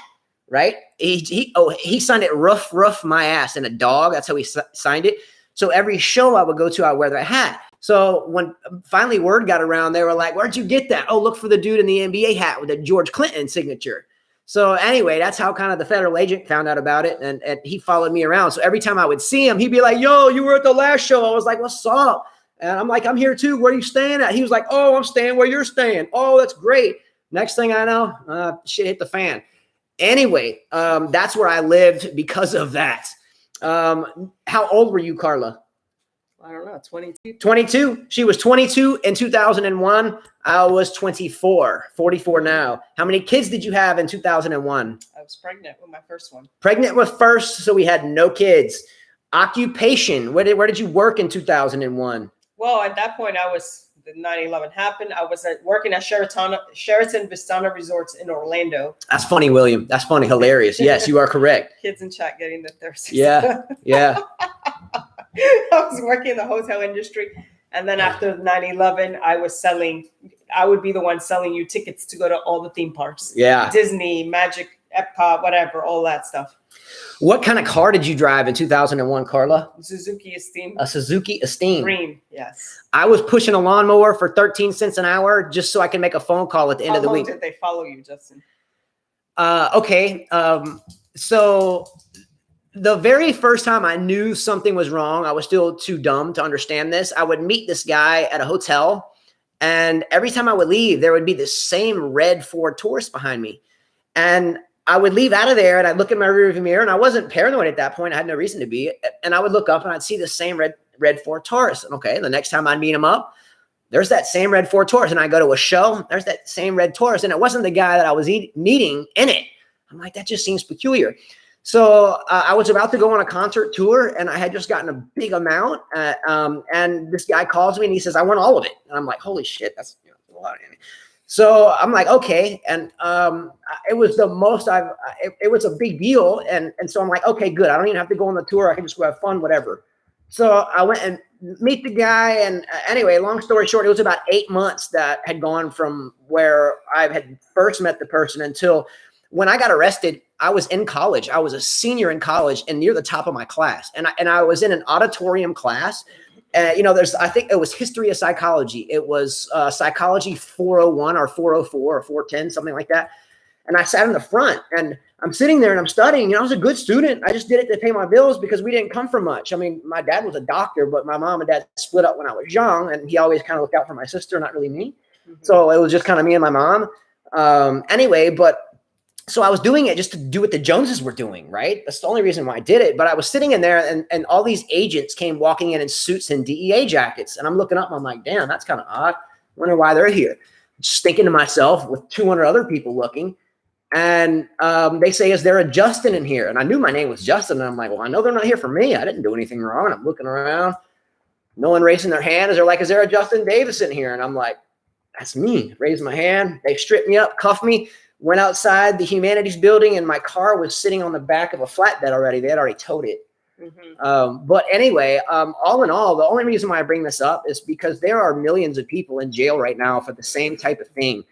Right? He signed it rough my ass, and a dog. That's how he signed it. So every show I would go to, I would wear that hat. So when finally word got around, they were like, where'd you get that? Oh, look for the dude in the NBA hat with the George Clinton signature. So anyway, that's how kind of the federal agent found out about it. And he followed me around. So every time I would see him, he'd be like, yo, you were at the last show. I was like, what's up? And I'm like, I'm here too. Where are you staying at? He was like, oh, I'm staying where you're staying. Oh, that's great. Next thing I know, shit hit the fan. Anyway, that's where I lived because of that. How old were you, Carla? I don't know, 22. 22. She was 22 in 2001. I was 24, 44 now. How many kids did you have in 2001? I was pregnant with my first one. Pregnant with first, so we had no kids. Occupation. Where did you work in 2001? Well, at that point, the 9/11 happened. I was working at Sheraton Vistana Resorts in Orlando. That's funny, William. That's funny. Hilarious. Yes, you are correct. Kids in chat getting the thirst. Yeah. I was working in the hotel industry. And then after 9/11, I would be the one selling you tickets to go to all the theme parks. Yeah. Disney, Magic, Epcot, whatever, all that stuff. What kind of car did you drive in 2001, Carla? Suzuki Esteem. A Suzuki Esteem. Green, yes. I was pushing a lawnmower for 13 cents an hour just so I can make a phone call at the end of the week. How long did they follow you, Justin? Okay. So the very first time I knew something was wrong, I was still too dumb to understand this. I would meet this guy at a hotel, and every time I would leave, there would be this same red Ford Taurus behind me. And I would leave out of there, and I'd look in my rearview mirror, and I wasn't paranoid at that point. I had no reason to be. And I would look up, and I'd see the same red Ford Taurus. And okay, the next time I'd meet him up, there's that same red Ford Taurus. And I go to a show, there's that same red Taurus. And it wasn't the guy that I was meeting in it. I'm like, that just seems peculiar. So I was about to go on a concert tour, and I had just gotten a big amount. And this guy calls me, and he says, I want all of it. And I'm like, holy shit, that's a lot. So I'm like, okay. And it was the most it was a big deal. And so I'm like, okay, good. I don't even have to go on the tour. I can just go have fun, whatever. So I went and meet the guy. And anyway, long story short, it was about 8 months that had gone from where I had first met the person until when I got arrested. I was in college. I was a senior in college and near the top of my class. And I was in an auditorium class. I think it was history of psychology. It was psychology 401 or 404 or 410, something like that. And I sat in the front, and I'm sitting there and I'm studying. I was a good student. I just did it to pay my bills because we didn't come from much. I mean, my dad was a doctor, but my mom and dad split up when I was young, and he always kind of looked out for my sister, not really me. Mm-hmm. So it was just kind of me and my mom. So I was doing it just to do what the Joneses were doing, right? That's the only reason why I did it. But I was sitting in there, and all these agents came walking in suits and DEA jackets. And I'm looking up, and I'm like, damn, that's kind of odd. Wonder why they're here. Just thinking to myself with 200 other people looking. And they say, is there a Justin in here? And I knew my name was Justin. And I'm like, well, I know they're not here for me. I didn't do anything wrong. And I'm looking around. No one raising their hand. They're like, is there a Justin Davis in here? And I'm like, that's me. Raised my hand. They stripped me up, cuffed me. Went outside the humanities building, and my car was sitting on the back of a flatbed already. They had already towed it. Mm-hmm. But anyway, all in all, the only reason why I bring this up is because there are millions of people in jail right now for the same type of thing.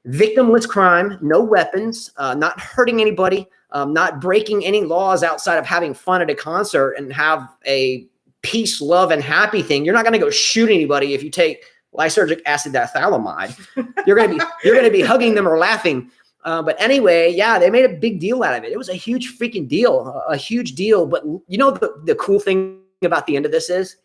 Victimless crime, no weapons, not hurting anybody, not breaking any laws outside of having fun at a concert and have a peace, love, and happy thing. You're not going to go shoot anybody if you take lysergic acid diethylamide. You're going to be hugging them or laughing. But anyway, yeah, they made a big deal out of it. It was a huge freaking deal, a huge deal. But you know, the cool thing about the end of this is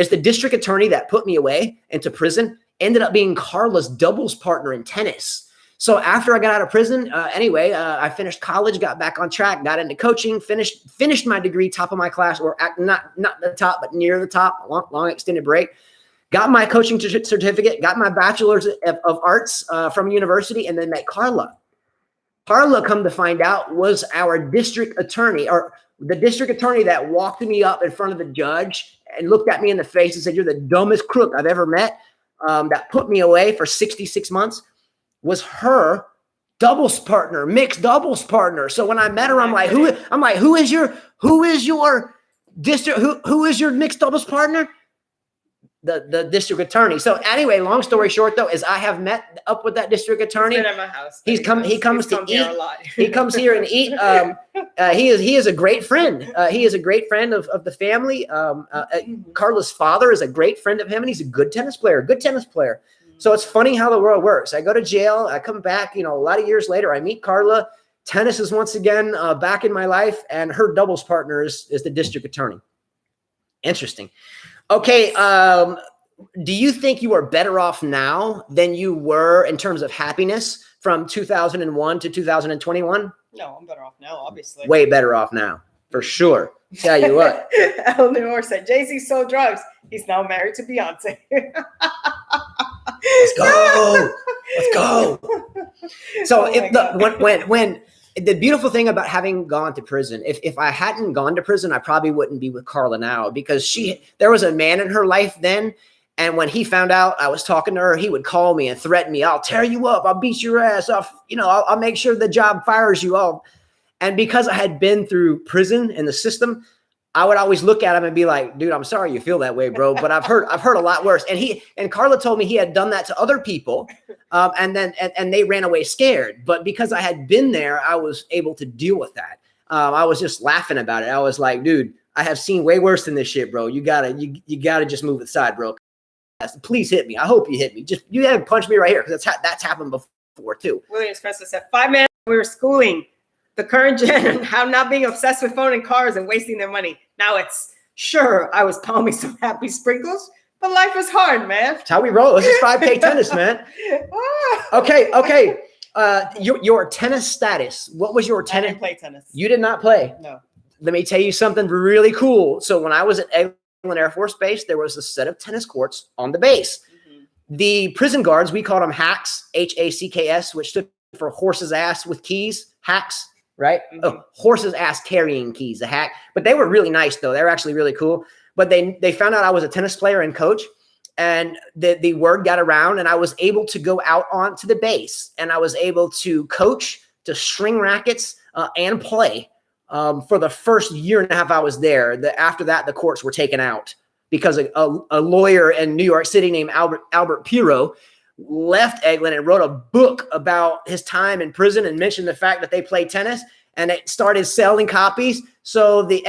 the district attorney that put me away into prison ended up being Carla's doubles partner in tennis. So after I got out of prison, I finished college, got back on track, got into coaching, finished my degree, top of my class, or not the top, but near the top, long extended break. Got my coaching certificate, got my bachelor's of arts from university, and then met Carla. Carla, come to find out, was our district attorney, or the district attorney that walked me up in front of the judge and looked at me in the face and said, "You're the dumbest crook I've ever met." That put me away for 66 months was her doubles partner, mixed doubles partner. So when I met her, I'm like, who is your district? Who is your mixed doubles partner? The district attorney. So anyway, long story short, though, is I have met up with that district attorney. He's been at my house. He comes to eat. Here a lot. He comes here and eat. He is a great friend. He is a great friend of the family. Carla's father is a great friend of him, and he's a good tennis player. So it's funny how the world works. I go to jail. I come back. A lot of years later, I meet Carla. Tennis is once again back in my life, and her doubles partner is the district attorney. Interesting. Okay, do you think you are better off now than you were in terms of happiness from 2001 to 2021? No, I'm better off now, obviously. Way better off now, for sure. Tell you what. Eleanor said, Jay-Z sold drugs. He's now married to Beyonce. Let's go. So when the beautiful thing about having gone to prison, if I hadn't gone to prison, I probably wouldn't be with Carla now, because there was a man in her life then. And when he found out I was talking to her, he would call me and threaten me. I'll tear you up. I'll beat your ass off. I'll make sure the job fires you all. And because I had been through prison and the system, I would always look at him and be like, dude, I'm sorry you feel that way, bro. But I've heard a lot worse. And Carla told me he had done that to other people. And they ran away scared. But because I had been there, I was able to deal with that. I was just laughing about it. I was like, dude, I have seen way worse than this shit, bro. You gotta just move aside, bro. Please hit me. I hope you hit me. Just you gotta punch me right here, because that's happened before too. William Spencer said 5 minutes we were schooling. the current gen and how not being obsessed with phone and cars and wasting their money. Now it's sure I was palming some happy sprinkles, but life is hard, man. That's how we roll. This is 5K tennis, man. Okay. Your tennis status. What was your I tennis? didn't play tennis. You did not play. No. Let me tell you something really cool. So when I was at Eglin Air Force Base, there was a set of tennis courts on the base. The prison guards, we called them hacks, HACKS, which stood for horse's ass with keys, hacks, right? Oh, horse's ass carrying keys, a hack. But they were really nice, though. They were actually really cool. But they found out I was a tennis player and coach, and the word got around, and I was able to go out onto the base, and I was able to coach, to string rackets, and play for the first year and a half I was there. After that, the courts were taken out because a lawyer in New York City named Albert Pirro left Eglin and wrote a book about his time in prison and mentioned the fact that they played tennis, and it started selling copies. So the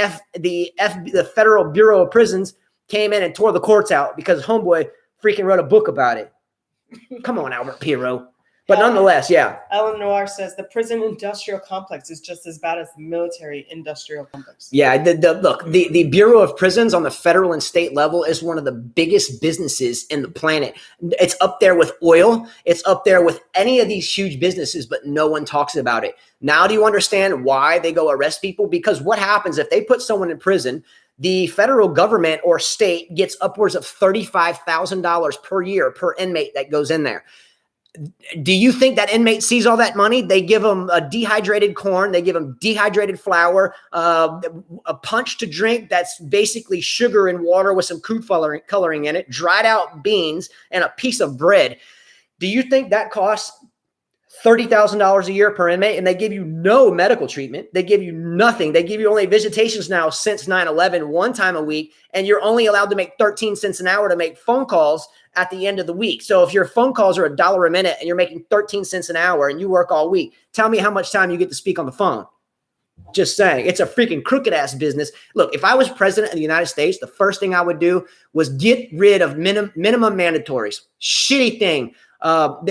Federal Bureau of Prisons came in and tore the courts out because homeboy freaking wrote a book about it. Come on, Albert Pirro. But nonetheless, yeah. Ellen Noir says the prison industrial complex is just as bad as the military industrial complex. Yeah, look, the Bureau of Prisons on the federal and state level is one of the biggest businesses in the planet. It's up there with oil. It's up there with any of these huge businesses, but no one talks about it. Now, do you understand why they go arrest people? Because what happens if they put someone in prison, the federal government or state gets upwards of $35,000 per year per inmate that goes in there. Do you think that inmate sees all that money? They give them a dehydrated corn. They give them dehydrated flour, a punch to drink that's basically sugar and water with some crude coloring in it, dried out beans, and a piece of bread. Do you think that costs $30,000 a year per inmate? And they give you no medical treatment. They give you nothing. They give you only visitations now since 9/11, one time a week, and you're only allowed to make 13 cents an hour to make phone calls at the end of the week. So if your phone calls are $1 a minute and you're making 13 cents an hour and you work all week, tell me how much time you get to speak on the phone. Just saying, it's a freaking crooked ass business. Look, if I was president of the United States, the first thing I would do was get rid of minimum mandatories. Shitty thing.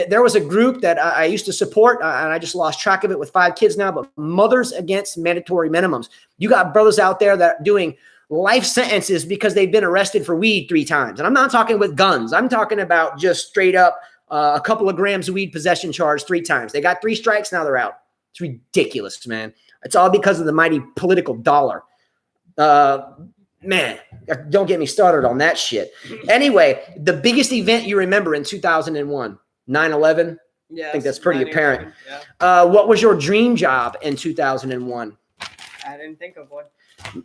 There was a group that I used to support, and I just lost track of it with 5 kids now, but Mothers Against Mandatory Minimums. You got brothers out there that are doing life sentences because they've been arrested for weed 3 times. And I'm not talking with guns. I'm talking about just straight up a couple of grams of weed possession charge 3 times. They got 3 strikes. Now they're out. It's ridiculous, man. It's all because of the mighty political dollar. Man, don't get me started on that shit. Anyway, the biggest event you remember in 2001, 9/11. Yeah, I think that's pretty apparent. Yeah. What was your dream job in 2001? I didn't think of one.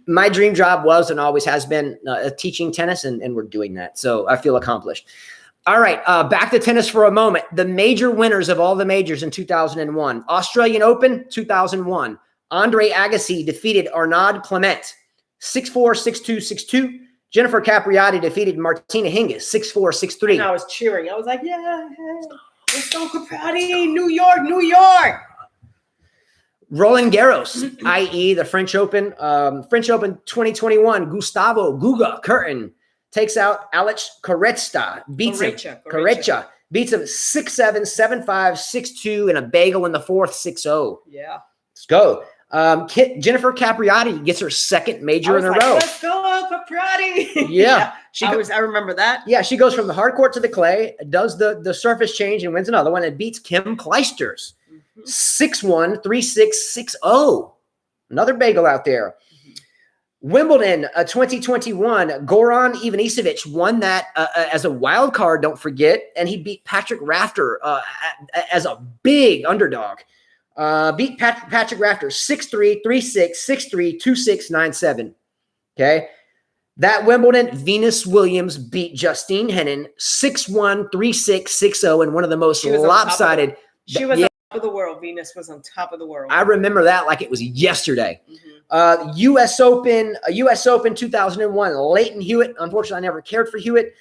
My dream job was and always has been teaching tennis, and we're doing that. So I feel accomplished. All right, back to tennis for a moment. The major winners of all the majors in 2001. Australian Open, 2001. Andre Agassi defeated Arnaud Clement, 6-4, 6-2, 6-2. Jennifer Capriati defeated Martina Hingis, 6-4, 6-3. And I was cheering. I was like, yeah, let's go Capriati, New York, New York. Roland Garros, i.e. the French Open. French Open 2021, Gustavo Guga Curtin takes out Alex Corretja. Beats him 6-7, 7-5, 6-2, and a bagel in the 4th, 6-0. Yeah. Let's go. Jennifer Capriati gets her 2nd major in a row. Let's go, Capriati. Yeah. I remember that. Yeah, she goes from the hard court to the clay, does the surface change, and wins another one, and beats Kim Clijsters. 6-1, 3-6, 6-0. Another bagel out there. Wimbledon 2021, Goran Ivanisevic won that as a wild card, don't forget, and he beat Patrick Rafter as a big underdog. Beat Patrick Rafter 6-3, 3-6, 6-3, 2-6, 9-7. Okay. That Wimbledon, Venus Williams beat Justine Henin 6-1, 3-6, 6-0, and one of the most lopsided. She was on top of the world. Venus was on top of the world. I remember that like it was yesterday. U.S. Open 2001, Leighton Hewitt. Unfortunately, I never cared for Hewitt.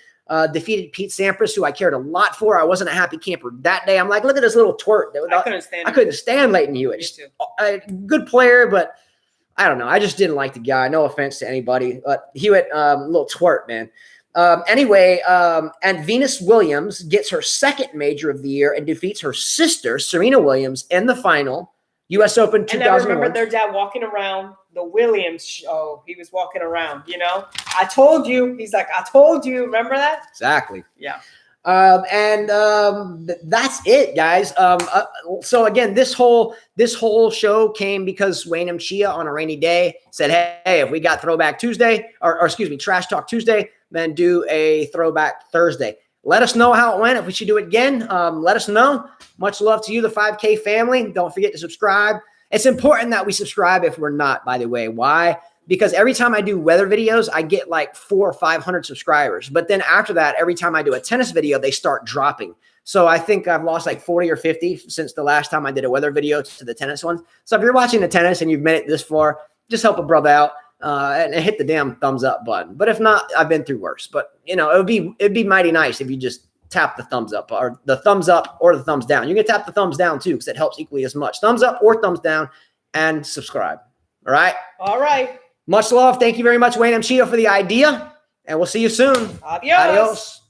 Defeated Pete Sampras, who I cared a lot for. I wasn't a happy camper that day. I'm like, look at this little twerp. I couldn't stand Leighton Hewitt. Me too. Good player, but I don't know. I just didn't like the guy. No offense to anybody, but Hewitt, little twerp, man. Anyway, and Venus Williams gets her 2nd major of the year and defeats her sister, Serena Williams, in the final. U.S. Open And then I remember 2001. their dad walking around the Williams show. He was walking around, you know. I told you. He's like, I told you. Remember that? Exactly. Yeah. That's it, guys. So again, this whole show came because Wayne M. Chia on a rainy day said, "Hey, if we got Throwback Tuesday, or excuse me, Trash Talk Tuesday, then do a Throwback Thursday." Let us know how it went. If we should do it again, let us know. Much love to you, the 5K family. Don't forget to subscribe. It's important that we subscribe if we're not, by the way. Why? Because every time I do weather videos, I get like 400 or 500 subscribers. But then after that, every time I do a tennis video, they start dropping. So I think I've lost like 40 or 50 since the last time I did a weather video to the tennis ones. So if you're watching the tennis and you've made it this far, just help a brother out and hit the damn thumbs up button. But if not, I've been through worse. But, you know, it'd be mighty nice if you just tap the thumbs up or the thumbs up or the thumbs down. You can tap the thumbs down too because it helps equally as much. Thumbs up or thumbs down and subscribe. All right? All right. Much love. Thank you very much, Wayne M. Chia, for the idea. And we'll see you soon. Adios. Adios.